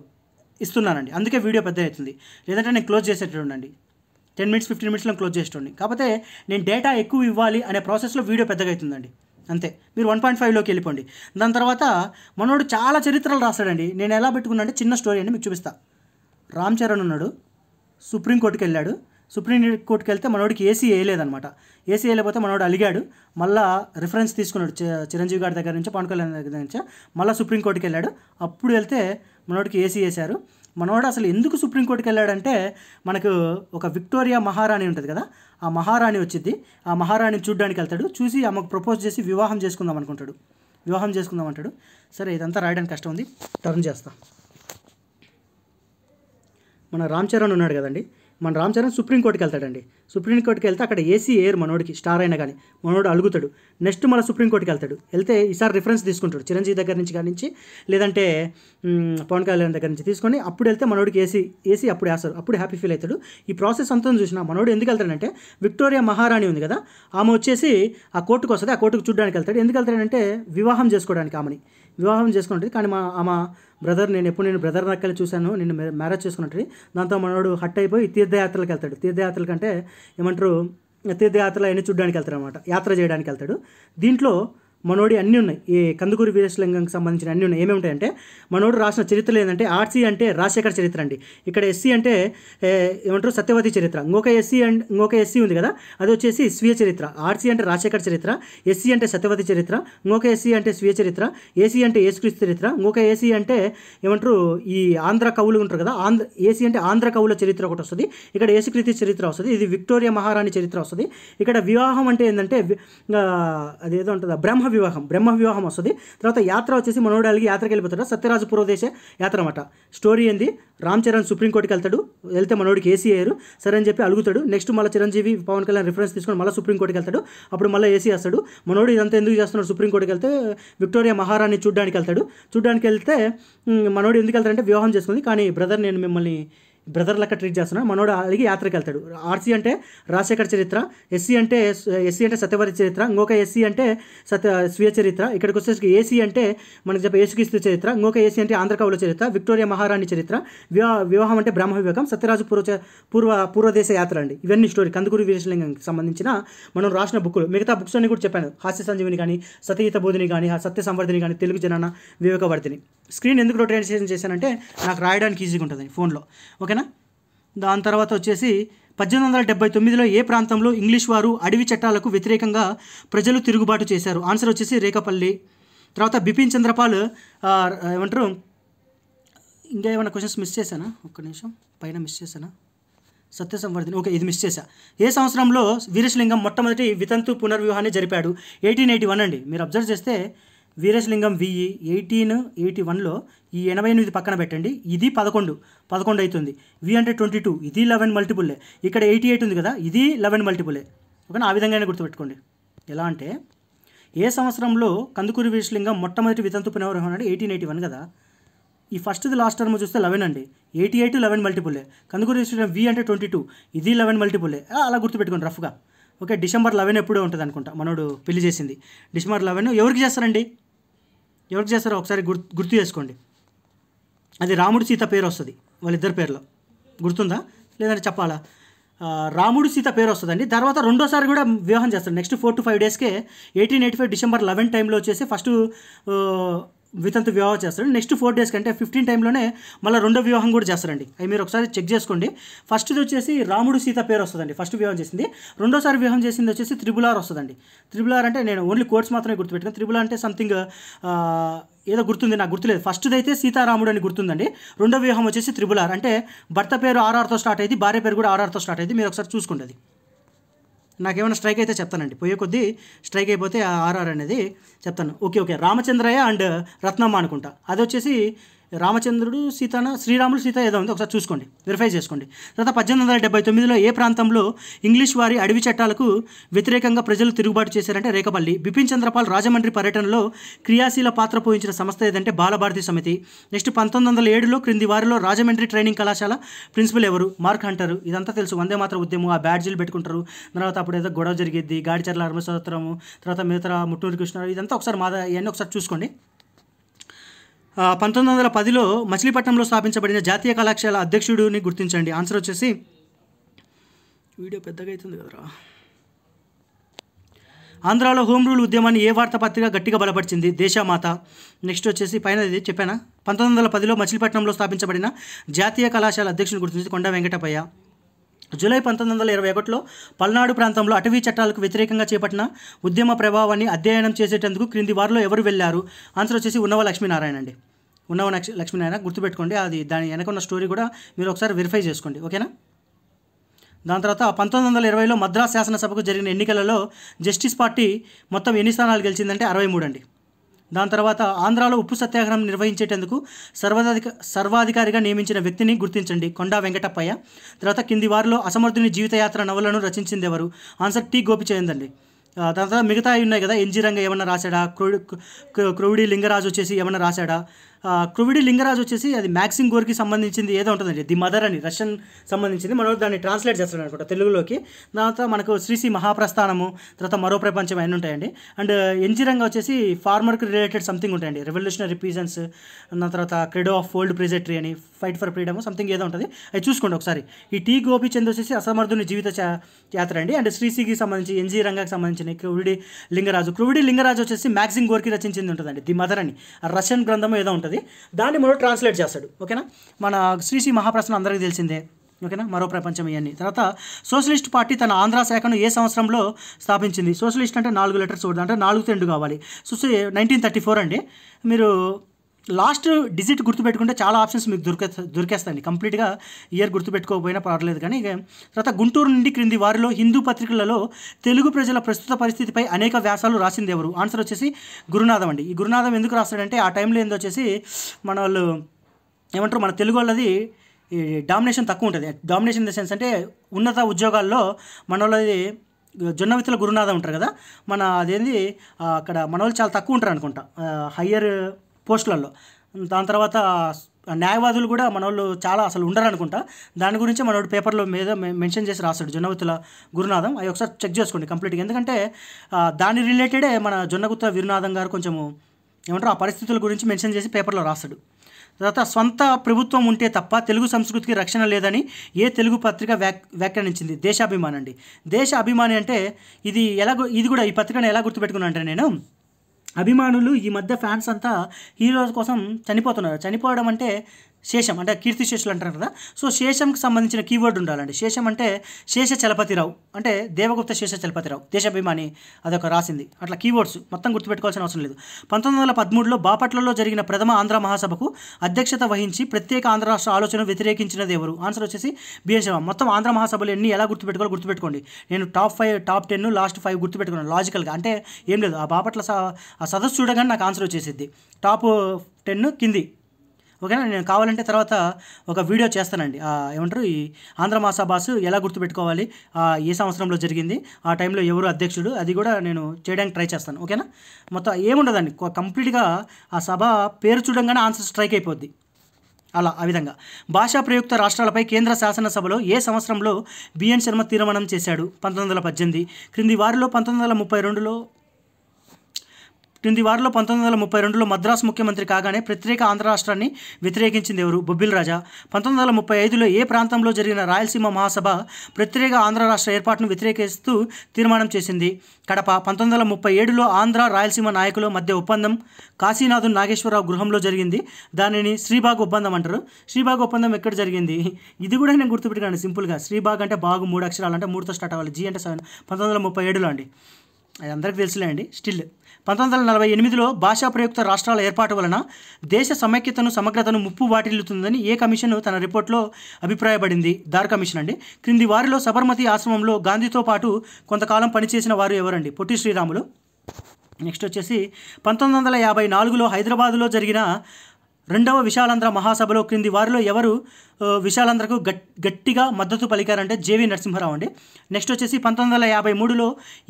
ఇస్తున్నానండి. అందుకే వీడియో పెద్ద అవుతుంది, లేదంటే నేను క్లోజ్ చేసేటండి 10 minutes 15 minutesలో క్లోజ్ చేసేటండి. కాకపోతే నేను డేటా ఎక్కువ ఇవ్వాలి అనే ప్రాసెస్లో వీడియో పెద్దగా అవుతుందండి, అంతే. మీరు 1.5లోకి వెళ్ళిపోండి. దాని తర్వాత మనోడు చాలా చరిత్రలు రాస్తాడండి. నేను ఎలా పెట్టుకున్నా అంటే చిన్న స్టోరీ అండి, మీకు చూపిస్తా. రామ్ చరణ్ ఉన్నాడు, సుప్రీంకోర్టుకి వెళ్ళాడు. సుప్రీంకోర్టుకి వెళ్తే మనోడికి ఏసీ వేయలేదనమాట. ఏసీ వేయలేకపోతే మనోడు అలిగాడు. మళ్ళీ రిఫరెన్స్ తీసుకున్నాడు చిరంజీవి గారి దగ్గర నుంచి, పవన్ కళ్యాణ్ దగ్గర నుంచి. మళ్ళీ సుప్రీంకోర్టుకి వెళ్ళాడు. అప్పుడు వెళ్తే మనోడికి ఏసీ వేశారు. మనోడు అసలు ఎందుకు సుప్రీంకోర్టుకి వెళ్ళాడంటే, మనకు ఒక విక్టోరియా మహారాణి ఉంటుంది కదా, ఆ మహారాణి వచ్చింది. ఆ మహారాణిని చూడడానికి వెళ్తాడు. చూసి ఆమెకు ప్రపోజ్ చేసి వివాహం చేసుకుందాం అంటాడు. సరే, ఇదంతా రాయడానికి కష్టం ఉంది, టర్న్ చేస్తా. మన రామ్ చరణ్ ఉన్నాడు కదండి, మన రామ్ చరణ్ సుప్రీంకోర్టుకి వెళ్తాడండి. సుప్రీంకోర్టుకి వెళ్తే అక్కడ ఏసీ ఎయిర్ మనోడికి స్టార్ అయినా కానీ మనోడు అలుగుతాడు. నెక్స్ట్ మళ్ళీ సుప్రీంకోర్టుకి వెళ్తే ఈసారి రిఫరెన్స్ తీసుకుంటాడు చిరంజీవి దగ్గర నుంచి లేదంటే పవన్ కళ్యాణ్ దగ్గర నుంచి తీసుకొని అప్పుడు వెళ్తే మనోడికి ఏసీ అప్పుడు వేస్తారు. అప్పుడు హ్యాపీ ఫీల్ అవుతాడు. ఈ ప్రాసెస్ అంతా చూసిన మనోడు ఎందుకు వెళ్తాడంటే విక్టోరియా మహారాణి ఉంది కదా, ఆమె వచ్చేసి ఆ కోర్టుకు వస్తుంది. ఆ కోర్టుకు చూడడానికి వెళ్తాడు. ఎందుకు వెళ్తాడంటే వివాహం చేసుకోవడానికి. ఆమెని వివాహం చేసుకుంటుంది. కానీ ఆమె బ్రదర్, నేను బ్రదర్ నక్కలు చూశాను, నిన్ను మ్యారేజ్ చేసుకున్నట్టు. దాంతో మనోడు హట్ అయిపోయి తీర్థయాత్రలకు వెళ్తాడు. తీర్థయాత్రలకు అంటే ఏమంటారు, తీర్థయాత్రలు అవన్నీ చూడడానికి వెళ్తాడు అనమాట. యాత్ర చేయడానికి వెళ్తాడు. దీంట్లో మనోడి అన్నీ ఉన్నాయి. ఈ కందుకూరి వీరేశలింగంకి సంబంధించిన అన్నీ ఉన్నాయి. ఏమేమి ఉంటాయంటే మనోడు రాసిన చరిత్రలు ఏంటంటే ఆర్సీ అంటే రాజశేఖర చరిత్ర అండి. ఇక్కడ ఎస్సీ అంటే ఏమంటారు సత్యవతి చరిత్ర. ఇంకొక ఎస్సీ ఉంది కదా, అది వచ్చేసి స్వీయ చరిత్ర. ఆర్సీ అంటే రాజశేఖర చరిత్ర, ఎస్సీ అంటే సత్యవతి చరిత్ర, ఇంకొక ఎస్సీ అంటే స్వీయ చరిత్ర, ఏసీ అంటే యేసుక్రీస్తు చరిత్ర, ఇంకొక ఏసీ అంటే ఏమంటారు ఈ ఆంధ్ర కవులు ఉంటారు కదా, ఏసీ అంటే ఆంధ్ర కవుల చరిత్ర ఒకటి వస్తుంది. ఇక్కడ యేసుక్రీస్తు చరిత్ర వస్తుంది. ఇది విక్టోరియా మహారాణి చరిత్ర వస్తుంది. ఇక్కడ వివాహం అంటే ఏంటంటే అదేదో ఉంటుంది బ్రహ్మ వివాహం వస్తుంది. తర్వాత యాత్ర వచ్చేసి మనోడు అలిగి యాత్రకి వెళ్ళిపోతాడు. సత్యరాజు పురోదేశ యాత్ర అనమాట. స్టోరీ ఏంది, రామ్ చరణ్ సుప్రీంకోర్టుకి వెళ్తే మనోడికి ఏసీ అయ్యారు సరే అని చెప్పి అలుగుతాడు. నెక్స్ట్ మళ్ళీ చిరంజీవి పవన్ కళ్యాణ్ రిఫరెన్స్ తీసుకొని మళ్ళీ సుప్రీంకోర్టుకి వెళ్తాడు. అప్పుడు మళ్ళీ ఏసీ వేస్తాడు. మనోడు ఇదంతా ఎందుకు చేస్తున్నాడు, సుప్రీంకోర్టుకి వెళ్తే విక్టోరియా మహారాణి చూడడానికి వెళ్తే మనోడు ఎందుకు వెళ్తాడంటే వివాహం చేసుకుంది. కానీ బ్రదర్, నేను మిమ్మల్ని బ్రదర్ లెక్క ట్రీట్ చేస్తున్నాడు. మనోడు అలిగి యాత్రకి వెళ్తాడు. ఆర్సీ అంటే రాజశేఖర చరిత్ర, ఎస్సీ అంటే సత్యవతి చరిత్ర, ఇంకొక ఎస్సీ అంటే స్వీయ చరిత్ర. ఇక్కడికి వచ్చేసి ఏసీ అంటే మనకి చెప్పే యేసుక్రీస్తు చరిత్ర, ఇంకొక ఏసీ అంటే ఆంధ్ర కవుల చరిత్ర, విక్టోరియా మహారాణి చరిత్ర, వివాహం అంటే బ్రహ్మ వివేకం, సత్యరాజు పూర్వదేశ యాత్ర అండి. ఇవన్నీ స్టోరీ కందుకూరి వీరేశలింగంకి సంబంధించిన మనం రాసిన బుక్కులు. మిగతా బుక్స్ అన్ని కూడా చెప్పాను. హాస్య సంజీవిని కానీ, సతీత బోధిని కానీ, సత్య సంవర్ధిని కానీ, తెలుగు జనాన వివేకవర్ధిని. స్క్రీన్ ఎందుకు రొటేషన్ చేశానంటే నాకు రాయడానికి ఈజీగా ఉంటుంది ఫోన్లో. ఓకేనా. దాని తర్వాత వచ్చేసి 1879లో ఏ ప్రాంతంలో ఇంగ్లీష్ వారు అడవి చట్టాలకు వ్యతిరేకంగా ప్రజలు తిరుగుబాటు చేశారు? ఆన్సర్ వచ్చేసి రేకపల్లి. తర్వాత బిపిన్ చంద్రపాల్ ఏమంటారు, ఇంకా ఏమైనా క్వశ్చన్స్ మిస్ చేశానా? ఒక్క నిమిషం, పైన మిస్ చేశానా? సత్య సంవర్ధిని, ఓకే, ఇది మిస్ చేశా. ఏ సంవత్సరంలో వీరేశలింగం మొట్టమొదటి వితంతు పునర్వివాహాన్ని జరిపాడు? 1881 అండి. మీరు అబ్జర్వ్ చేస్తే వీరేశలింగం 1881లో ఈ 88 పక్కన పెట్టండి, ఇది 11 అవుతుంది. అంటే 22, ఇది 11 మల్టిపుల్లే. ఇక్కడ 88 ఉంది కదా, ఇది 11 మల్టిపుల్లే. ఓకేనా. ఆ విధంగానే గుర్తుపెట్టుకోండి. ఎలా అంటే ఏ సంవత్సరంలో కందుకూరి వీరేశలింగం మొట్టమొదటి వితంతు పునర్వివాహం అంటే 1881 కదా. ఈ ఫస్ట్ది లాస్ట్ టర్మ్ చూస్తే 11 అండి. 88 11 మల్టిపుల్లే. కందుకూరి వీరేశలింగం అంటే 22, ఇది 11 మల్టిపుల్లే. అలా గుర్తుపెట్టుకోండి రఫ్గా. ఓకే. December 11 ఎప్పుడో ఉంటుంది అనుకుంటా మనోడు పెళ్లి చేసింది. December 11 ఎవరికి చేస్తారండి? ఎవరికి చేస్తారో ఒకసారి గుర్తు చేసుకోండి. అది రాముడు సీత పేరు వస్తుంది వాళ్ళిద్దరి పేరులో. గుర్తుందా లేదంటే చెప్పాలా? రాముడు సీత పేరు వస్తుందండి. తర్వాత రెండోసారి కూడా వివాహం చేస్తారు. నెక్స్ట్ 4 to 5 డేస్కే 1885 December 11 టైంలో వచ్చేసి ఫస్ట్ వితంతు వివాహం చేస్తాడు. నెక్స్ట్ 4 డేస్ కంటే 15 టైంలోనే మళ్ళీ రెండో వివాహం కూడా చేస్తారండి. అవి మీరు ఒకసారి చెక్ చేసుకోండి. ఫస్ట్ది వచ్చేసి రాముడు సీత పేరు వస్తుందండి, ఫస్ట్ వివాహం చేసింది. రెండోసారి వివాహం చేసింది వచ్చేసి త్రిబుల్ R వస్తుందండి. త్రిబుల్ R అంటే నేను ఓన్లీ కోర్ట్స్ మాత్రమే గుర్తుపెట్టాను. త్రిబుల్ R అంటే సంథింగ్ ఏదో గుర్తుంది, నాకు గుర్తులేదు. ఫస్ట్ది అయితే సీతారాముడు అని గుర్తుందండి. రెండో వివాహం వచ్చేసి త్రిబుల్ R అంటే భర్త పేరు RRతో స్టార్ట్ అయింది, భార్య పేరు కూడా RRతో స్టార్ట్ అయింది. మీరు ఒకసారి చూసుకోండి. అది నాకేమైనా స్ట్రైక్ అయితే చెప్తానండి, పోయే కొద్దీ స్ట్రైక్ అయిపోతే RR అనేది చెప్తాను. ఓకే. రామచంద్రయ్య అండ్ రత్నమ్మ అనుకుంటా. అది వచ్చేసి రామచంద్రుడు సీతన శ్రీరాముడు సీత ఏదో ఉంది, ఒకసారి చూసుకోండి, వెరిఫై చేసుకోండి. తర్వాత 1879లో ఏ ప్రాంతంలో ఇంగ్లీష్ వారి అడవి చట్టాలకు వ్యతిరేకంగా ప్రజలు తిరుగుబాటు చేశారంటే రేకపల్లి. బిపిన్ చంద్రపాల్ రాజమండ్రి పర్యటనలో క్రియాశీల పాత్ర పోయించిన సంస్థ ఏదంటే బాలభారతి సమితి. నెక్స్ట్ 1907లో క్రింది వారిలో రాజమండ్రి ట్రైనింగ్ కళాశాల ప్రిన్సిపల్ ఎవరు? Mark Hunter. ఇదంతా తెలుసు. వందే మాత్రం ఉద్యమం, ఆ బ్యాడ్జీలు పెట్టుకుంటారు. తర్వాత అప్పుడు ఏదో గొడవ జరిగేది, గాడిచర్ల అరుమసోత్రము, తర్వాత మిగతా ముట్టూరు కృష్ణ, ఇదంతా ఒకసారి ఇవన్నీ ఒకసారి చూసుకోండి. 1910లో మచిలీపట్నంలో స్థాపించబడిన జాతీయ కళాశాల అధ్యక్షుడిని గుర్తించండి. ఆన్సర్ వచ్చేసి వీడియో పెద్దగా అవుతుంది కదరా. ఆంధ్రాలో హోమ్ రూల్ ఉద్యమాన్ని ఏ వార్తాపత్రిక గట్టిగా బలపరిచింది? దేశమాత. నెక్స్ట్ వచ్చేసి పైన ఇది చెప్పానా, 1910లో మచిలీపట్నంలో స్థాపించబడిన జాతీయ కళాశాల అధ్యక్షుడిని గుర్తించింది కొండ వెంకటపయ్య. జూలై 1921లో పల్నాడు ప్రాంతంలో అటవీ చట్టాలకు వ్యతిరేకంగా చేపట్టిన ఉద్యమ ప్రభావాన్ని అధ్యయనం చేసేటందుకు క్రింది వారిలో ఎవరు వెళ్ళారు? ఆన్సర్ వచ్చేసి ఉన్నవ లక్ష్మీనారాయణ అండి. ఉన్నవ లక్ష్మీనారాయణ గుర్తుపెట్టుకోండి. అది దాని వెనక ఉన్న స్టోరీ కూడా మీరు ఒకసారి వెరిఫై చేసుకోండి. ఓకేనా. దాని తర్వాత 1920లో మద్రాస్ శాసనసభకు జరిగిన ఎన్నికలలో జస్టిస్ పార్టీ మొత్తం ఎన్ని స్థానాలు గెలిచిందంటే 63 అండి. దాని తర్వాత ఆంధ్రాలో ఉప్పు సత్యాగ్రహం నిర్వహించేటందుకు సర్వాధికారిగా నియమించిన వ్యక్తిని గుర్తించండి. కొండా వెంకటప్పయ్య. తర్వాత కింది వారిలో అసమర్థుని జీవితయాత్ర నవలను రచించింది ఎవరు? ఆన్సర్ టి గోపిచంద్ అండి. దాని తర్వాత మిగతా ఉన్నాయి కదా, ఎన్జి రంగ ఏమన్నా రాశాడా, క్రొవిడి లింగరాజు వచ్చేసి ఏమన్నా రాశాడా? క్రొవిడి లింగరాజు వచ్చేసి అది మ్యాక్సిమ్ గోర్కి సంబంధించింది ఏదో ఉంటుందండి, ది మదర్ అని, రష్యన్ సంబంధించింది. మనం దాన్ని ట్రాన్స్లేట్ చేస్తాడు అనుకుంటా తెలుగులోకి. తర్వాత మనకు శ్రీశ్రీ మహాప్రస్థానము, తర్వాత మరో ప్రపంచం అన్నీ ఉంటాయండి. అండ్ ఎన్జి రంగ వచ్చేసి ఫార్మర్కి రిలేటెడ్ సంథింగ్ ఉంటాయండి, రెవల్యూషనరీ పీజన్స్, దాని తర్వాత క్రెడో ఆఫ్ ఓల్డ్ ప్రెజెటరీ అని, ఫైట్ ఫర్ ఫ్రీడమ్ సంథింగ్ ఏదో ఉంటుంది, అది చూసుకోండి ఒకసారి. ఈ టి గోపిచంద్ వచ్చేసి అసమర్థుని జీవిత యాత్ర అండి. అండ్ శ్రీశ్రీకి సంబంధించి, ఎన్జి రంగకి సంబంధించిన క్రొవిడి లింగరాజు వచ్చేసి మ్యాక్సిమ్ గోర్కి రచించింది ఉంటుందండి, ది మదర్ అని, రష్యన్ గ్రంథం ఏదో ఉంటుంది, దాన్ని మనం ట్రాన్స్లేట్ చేస్తాడు. ఓకేనా, మన శ్రీశ్రీ మహాప్రస్థానం అందరికీ తెలిసిందే. ఓకేనా, మరో ప్రపంచం ఇవన్నీ. తర్వాత సోషలిస్ట్ పార్టీ తన ఆంధ్ర శాఖను ఏ సంవత్సరంలో స్థాపించింది? సోషలిస్ట్ అంటే 4 లెటర్స్ కూడా, అంటే 4 ఎండు కావాలి. సో 1934 అండి. మీరు లాస్ట్ డిజిట్ గుర్తుపెట్టుకుంటే చాలా ఆప్షన్స్ మీకు దొరికేస్తాయండి. కంప్లీట్గా ఇయర్ గుర్తుపెట్టుకోకపోయినా పర్వాలేదు. కానీ ఇక తర్వాత గుంటూరు నుండి క్రింది వారిలో హిందూ పత్రికలలో తెలుగు ప్రజల ప్రస్తుత పరిస్థితిపై అనేక వ్యాసాలు రాసింది ఎవరు? ఆన్సర్ వచ్చేసి గురునాథం అండి. ఈ గురునాథం ఎందుకు రాస్తాడంటే ఆ టైంలో ఏందో వచ్చేసి మన వాళ్ళు ఏమంటారు, మన తెలుగు వాళ్ళది ఈ డామినేషన్ తక్కువ ఉంటుంది. డామినేషన్ ఇన్ ద సెన్స్ అంటే ఉన్నత ఉద్యోగాల్లో మన వాళ్ళది జొన్నవిత్తుల గురునాథం ఉంటారు కదా, మన అదేంది అక్కడ మన వాళ్ళు చాలా తక్కువ ఉంటారు అనుకుంటా హయ్యర్ పోస్టులలో. దాని తర్వాత న్యాయవాదులు కూడా మన వాళ్ళు చాలా అసలు ఉండరు అనుకుంటా. దాని గురించి మనోడు పేపర్లో మీద మెన్షన్ చేసి రాస్తాడు, జొన్నవిత్తుల గురునాథం. అవి ఒకసారి చెక్ చేసుకోండి కంప్లీట్గా, ఎందుకంటే దాని రిలేటెడే మన జొన్నగుత్త వీరునాథం గారు కొంచెము ఏమంటారు ఆ పరిస్థితుల గురించి మెన్షన్ చేసి పేపర్లో రాస్తాడు. తర్వాత స్వంత ప్రభుత్వం ఉంటే తప్ప తెలుగు సంస్కృతికి రక్షణ లేదని ఏ తెలుగు పత్రిక వ్యాఖ్యానించింది? దేశాభిమాని అండి. దేశాభిమాని అంటే ఇది కూడా ఈ పత్రికను ఎలా గుర్తుపెట్టుకున్నా అంటే నేను, అభిమానులు ఈ మధ్య ఫ్యాన్స్ అంతా హీరోల కోసం చనిపోతున్నారు. చనిపోవడం అంటే శేషం, అంటే కీర్తిశేషులు అంటారు కదా. సో శేషంకి సంబంధించిన కీవర్డ్ ఉండాలండి. శేషం అంటే శేష చలపతిరావు, అంటే దేవగుప్త శేష చలపతిరావు, దేశాభిమాని అదొక రాసింది. అట్లా కీవర్డ్స్ మొత్తం గుర్తుపెట్టుకోవాల్సిన అవసరం లేదు. 1913లో బాపట్లలో జరిగిన ప్రథమ ఆంధ్ర మహాసభకు అధ్యక్షత వహించి ప్రత్యేక ఆంధ్ర రాష్ట్ర ఆలోచన వ్యతిరేకించినది ఎవరు? ఆన్సర్ వచ్చేసి బిఎన్ శర్మ. మొత్తం ఆంధ్ర మహాసభలు ఎన్ని ఎలా గుర్తుపెట్టుకోండి. నేను టాప్ 5, టాప్ 10, లాస్ట్ 5 గుర్తుపెట్టుకున్నాను లాజికల్గా. అంటే ఏం లేదు, ఆ బాపట్ల ఆ సదస్సు చూడగానే నాకు ఆన్సర్ వచ్చేసిద్ది. టాప్ 10 కింది. ఓకేనా, నేను కావాలంటే తర్వాత ఒక వీడియో చేస్తానండి. ఏమంటారు ఈ ఆంధ్ర మహాసభ ఎలా గుర్తుపెట్టుకోవాలి, ఏ సంవత్సరంలో జరిగింది, ఆ టైంలో ఎవరు అధ్యక్షుడు, అది కూడా నేను చేయడానికి ట్రై చేస్తాను. ఓకేనా, మొత్తం ఏముండదండి, కంప్లీట్గా ఆ సభ పేరు చూడంగానే ఆన్సర్ స్ట్రైక్ అయిపోద్ది. ఆ విధంగా భాషా ప్రయుక్త రాష్ట్రాలపై కేంద్ర శాసనసభలో ఏ సంవత్సరంలో బిఎన్ శర్మ తీర్మానం చేశాడు? 1918. క్రింది వారిలో 1932లో మద్రాసు ముఖ్యమంత్రి కాగానే ప్రత్యేక ఆంధ్ర రాష్ట్రాన్ని వ్యతిరేకించింది ఎవరు? బొబ్బిల్ రాజా. 1935లో ఏ ప్రాంతంలో జరిగిన రాయలసీమ మహాసభ ప్రత్యేక ఆంధ్ర రాష్ట్ర ఏర్పాటును వ్యతిరేకిస్తూ తీర్మానం చేసింది? కడప. 1937లో ఆంధ్ర రాయలసీమ నాయకుల మధ్య ఒప్పందం కాశీనాథు నాగేశ్వరరావు గృహంలో జరిగింది. దానిని శ్రీబాగ్ ఒప్పందం అంటారు. శ్రీబాగ్ ఒప్పందం ఎక్కడ జరిగింది? ఇది కూడా నేను గుర్తుపెట్టుకున్నాను సింపుల్గా. శ్రీబాగ్ అంటే బాగు 3 అక్షరాలు, అంటే 3తో స్టార్ట్ అవ్వాలి. జీ అంటే 7. 1937లో అండి, అది అందరికీ తెలుసులే అండి. స్టిల్ 1948లో భాషా ప్రయుక్త రాష్ట్రాల ఏర్పాటు వలన దేశ సమైక్యతను సమగ్రతను ముప్పు వాటిల్లుతుందని ఏ కమిషన్ తన రిపోర్ట్లో అభిప్రాయపడింది? దార్ కమిషన్ అండి. క్రింది వారిలో సబర్మతి ఆశ్రమంలో గాంధీతో పాటు కొంతకాలం పనిచేసిన వారు ఎవరండి? పొట్టి శ్రీరాములు. నెక్స్ట్ వచ్చేసి 1954లో హైదరాబాదులో జరిగిన 2వ విశాలాంధ్ర మహాసభలో క్రింది వారిలో ఎవరు విశాలాంధ్రకు గట్టిగా మద్దతు పలికారంటే జేవి నరసింహారావు అండి. నెక్స్ట్ వచ్చేసి 1953లో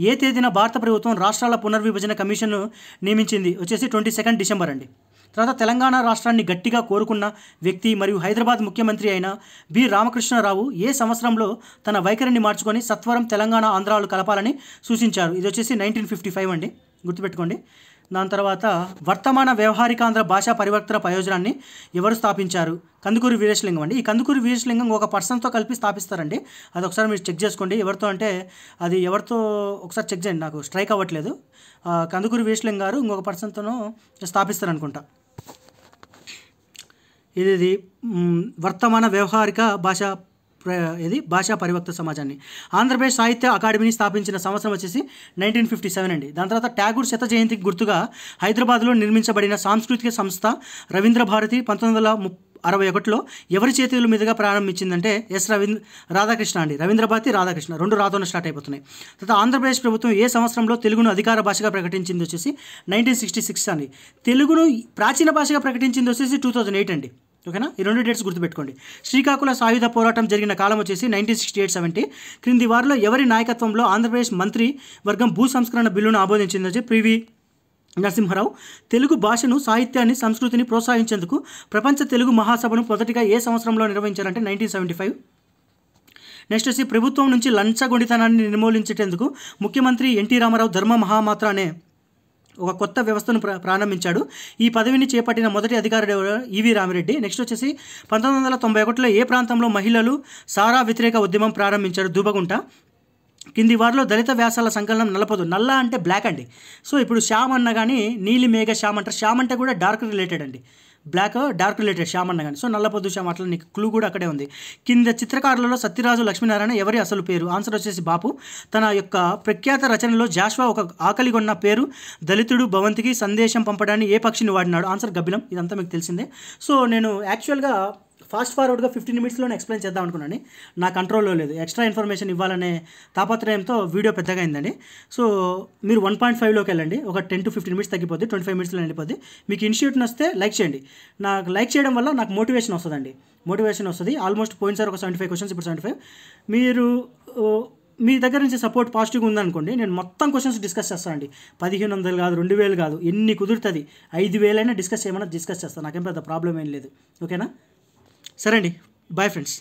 ఏ తేదీన భారత ప్రభుత్వం రాష్ట్రాల పునర్విభజన కమిషన్ను నియమించింది? వచ్చేసి 22 డిసెంబర్ అండి. తర్వాత తెలంగాణ రాష్ట్రాన్ని గట్టిగా కోరుకున్న వ్యక్తి మరియు హైదరాబాద్ ముఖ్యమంత్రి అయిన బి రామకృష్ణారావు ఏ సంవత్సరంలో తన వైఖరిని మార్చుకొని సత్వరం తెలంగాణ ఆంధ్రాలు కలపాలని సూచించారు? ఇది వచ్చేసి 1955 అండి, గుర్తుపెట్టుకోండి. దాని తర్వాత వర్తమాన వ్యవహారికాంధ్ర భాషా పరివర్తన ప్రయోజనాన్ని ఎవరు స్థాపించారు? కందుకూరి వీరేశలింగం అండి. ఈ కందుకూరి వీరేశలింగం ఒక పర్సన్తో కలిపి స్థాపిస్తారండి. అది ఒకసారి మీరు చెక్ చేసుకోండి. ఎవరితో అంటే అది ఎవరితో ఒకసారి చెక్ చేయండి, నాకు స్ట్రైక్ అవ్వట్లేదు. కందుకూరి వీరేశలింగం గారు ఇంకొక పర్సన్తోనూ స్థాపిస్తారనుకుంటా. ఇది వర్తమాన వ్యవహారిక భాషా పరివర్తన సమాజాన్ని. ఆంధ్రప్రదేశ్ సాహిత్య అకాడమీని స్థాపించిన సంవత్సరం వచ్చేసి 1957 అండి. దాని తర్వాత ట్యాగూర్ శత జయంతికి గుర్తుగా హైదరాబాద్లో నిర్మించబడిన సాంస్కృతిక సంస్థ రవీంద్ర భారతి 1861లో ఎవరి చేతుల మీదుగా ప్రారంభించిందంటే రాధాకృష్ణ అండి. రవీంద్ర భారతి, రాధాకృష్ణ, రెండు రాతోనే స్టార్ట్ అయిపోతున్నాయి. తర్వాత ఆంధ్రప్రదేశ్ ప్రభుత్వం ఏ సంవత్సరంలో తెలుగును అధికార భాషగా ప్రకటించింది వచ్చేసి 1966 అండి. తెలుగును ప్రాచీన భాషగా ప్రకటించింది వచ్చేసి 2008 అండి. ఓకేనా, ఈ రెండు డేట్స్ గుర్తుపెట్టుకోండి. శ్రీకాకుళ సాయుధ పోరాటం జరిగిన కాలం వచ్చేసి 1968-70. క్రింది వారిలో ఎవరి నాయకత్వంలో ఆంధ్రప్రదేశ్ మంత్రి వర్గం భూ సంస్కరణ బిల్లును ఆమోదించింది వచ్చి పివి నరసింహారావు. తెలుగు భాషను, సాహిత్యాన్ని, సంస్కృతిని ప్రోత్సహించేందుకు ప్రపంచ తెలుగు మహాసభను మొదటిగా ఏ సంవత్సరంలో నిర్వహించారంటే 1975. నెక్స్ట్ వచ్చి ప్రభుత్వం నుంచి లంచగొండితనాన్ని నిర్మూలించేందుకు ముఖ్యమంత్రి ఎన్టీ రామారావు ధర్మ మహామాత్ర అనే ఒక కొత్త వ్యవస్థను ప్రారంభించాడు. ఈ పదవిని చేపట్టిన మొదటి అధికారుడు ఈవి రామిరెడ్డి. నెక్స్ట్ వచ్చేసి 1991లో ఏ ప్రాంతంలో మహిళలు సారా వ్యతిరేక ఉద్యమం ప్రారంభించారు? దూబగుంట. కింది వారిలో దళిత వ్యాసాల సంకలనం నలపదు. నల్ల అంటే బ్లాక్ అండి. సో ఇప్పుడు శ్యామ్ అన్న కానీ నీలి మేఘ శ్యామ్ అంటారు. శ్యామ్ అంటే కూడా డార్క్ రిలేటెడ్ అండి, బ్లాక్ డార్క్ రిలేటెడ్ శ్యామ్ అన్న కానీ. సో నల్లపొద్దు శ్యామ్ అట్లా నీకు క్లూ కూడా అక్కడే ఉంది. కింద చిత్రకారులలో సత్యరాజు లక్ష్మీనారాయణ ఎవరి అసలు పేరు? ఆన్సర్ వచ్చేసి బాపు. తన యొక్క ప్రఖ్యాత రచనలో జాష్వా ఒక ఆకలిగొన్న పేరు దళితుడు భవంతికి సందేశం పంపడాన్ని ఏ పక్షిని వాడినాడు? ఆన్సర్ గబ్బిలం. ఇదంతా మీకు తెలిసిందే. సో నేను యాక్చువల్గా ఫాస్ట్ ఫార్వర్డ్గా 15 నిమిట్స్లోనే ఎక్స్ప్లెయిన్ చేద్దాం అనుకున్నాను. నా కంట్రోల్లో లేదు, ఎక్స్ట్రా ఇన్ఫర్మేషన్ ఇవ్వాలనే తాపత్రయంతో వీడియో పెద్దగా అయిందండి. సో మీరు 1.5లోకి వెళ్ళండి, ఒక 10 to 15 నిమిట్స్ తగ్గిపోద్ది, 25 మినిట్స్లో వెళ్ళిపోద్ది. మీకు ఇనిషియేటివ్ వస్తే లైక్ చేయండి. నాకు లైక్ చేయడం వల్ల నాకు మోటివేషన్ వస్తుందండి, మోటివేషన్ వస్తుంది. ఆల్మోస్ట్ పోయినసారి ఒక 75 క్వశ్చన్స్, ఇప్పుడు 75. మీరు మీ దగ్గర నుంచి సపోర్ట్ పాజిటివ్గా ఉందనుకోండి, నేను మొత్తం క్వశ్చన్స్ డిస్కస్ చేస్తానండి. 1500 కాదు, 2000 కాదు, ఎన్ని కుదురుతుంది, 5000 అయినా డిస్కస్ చేయమన్నా డిస్కస్ చేస్తాను. నాకేం పెద్ద ప్రాబ్లం ఏం లేదు. ఓకేనా? సరే అండి, బాయ్ ఫ్రెండ్స్.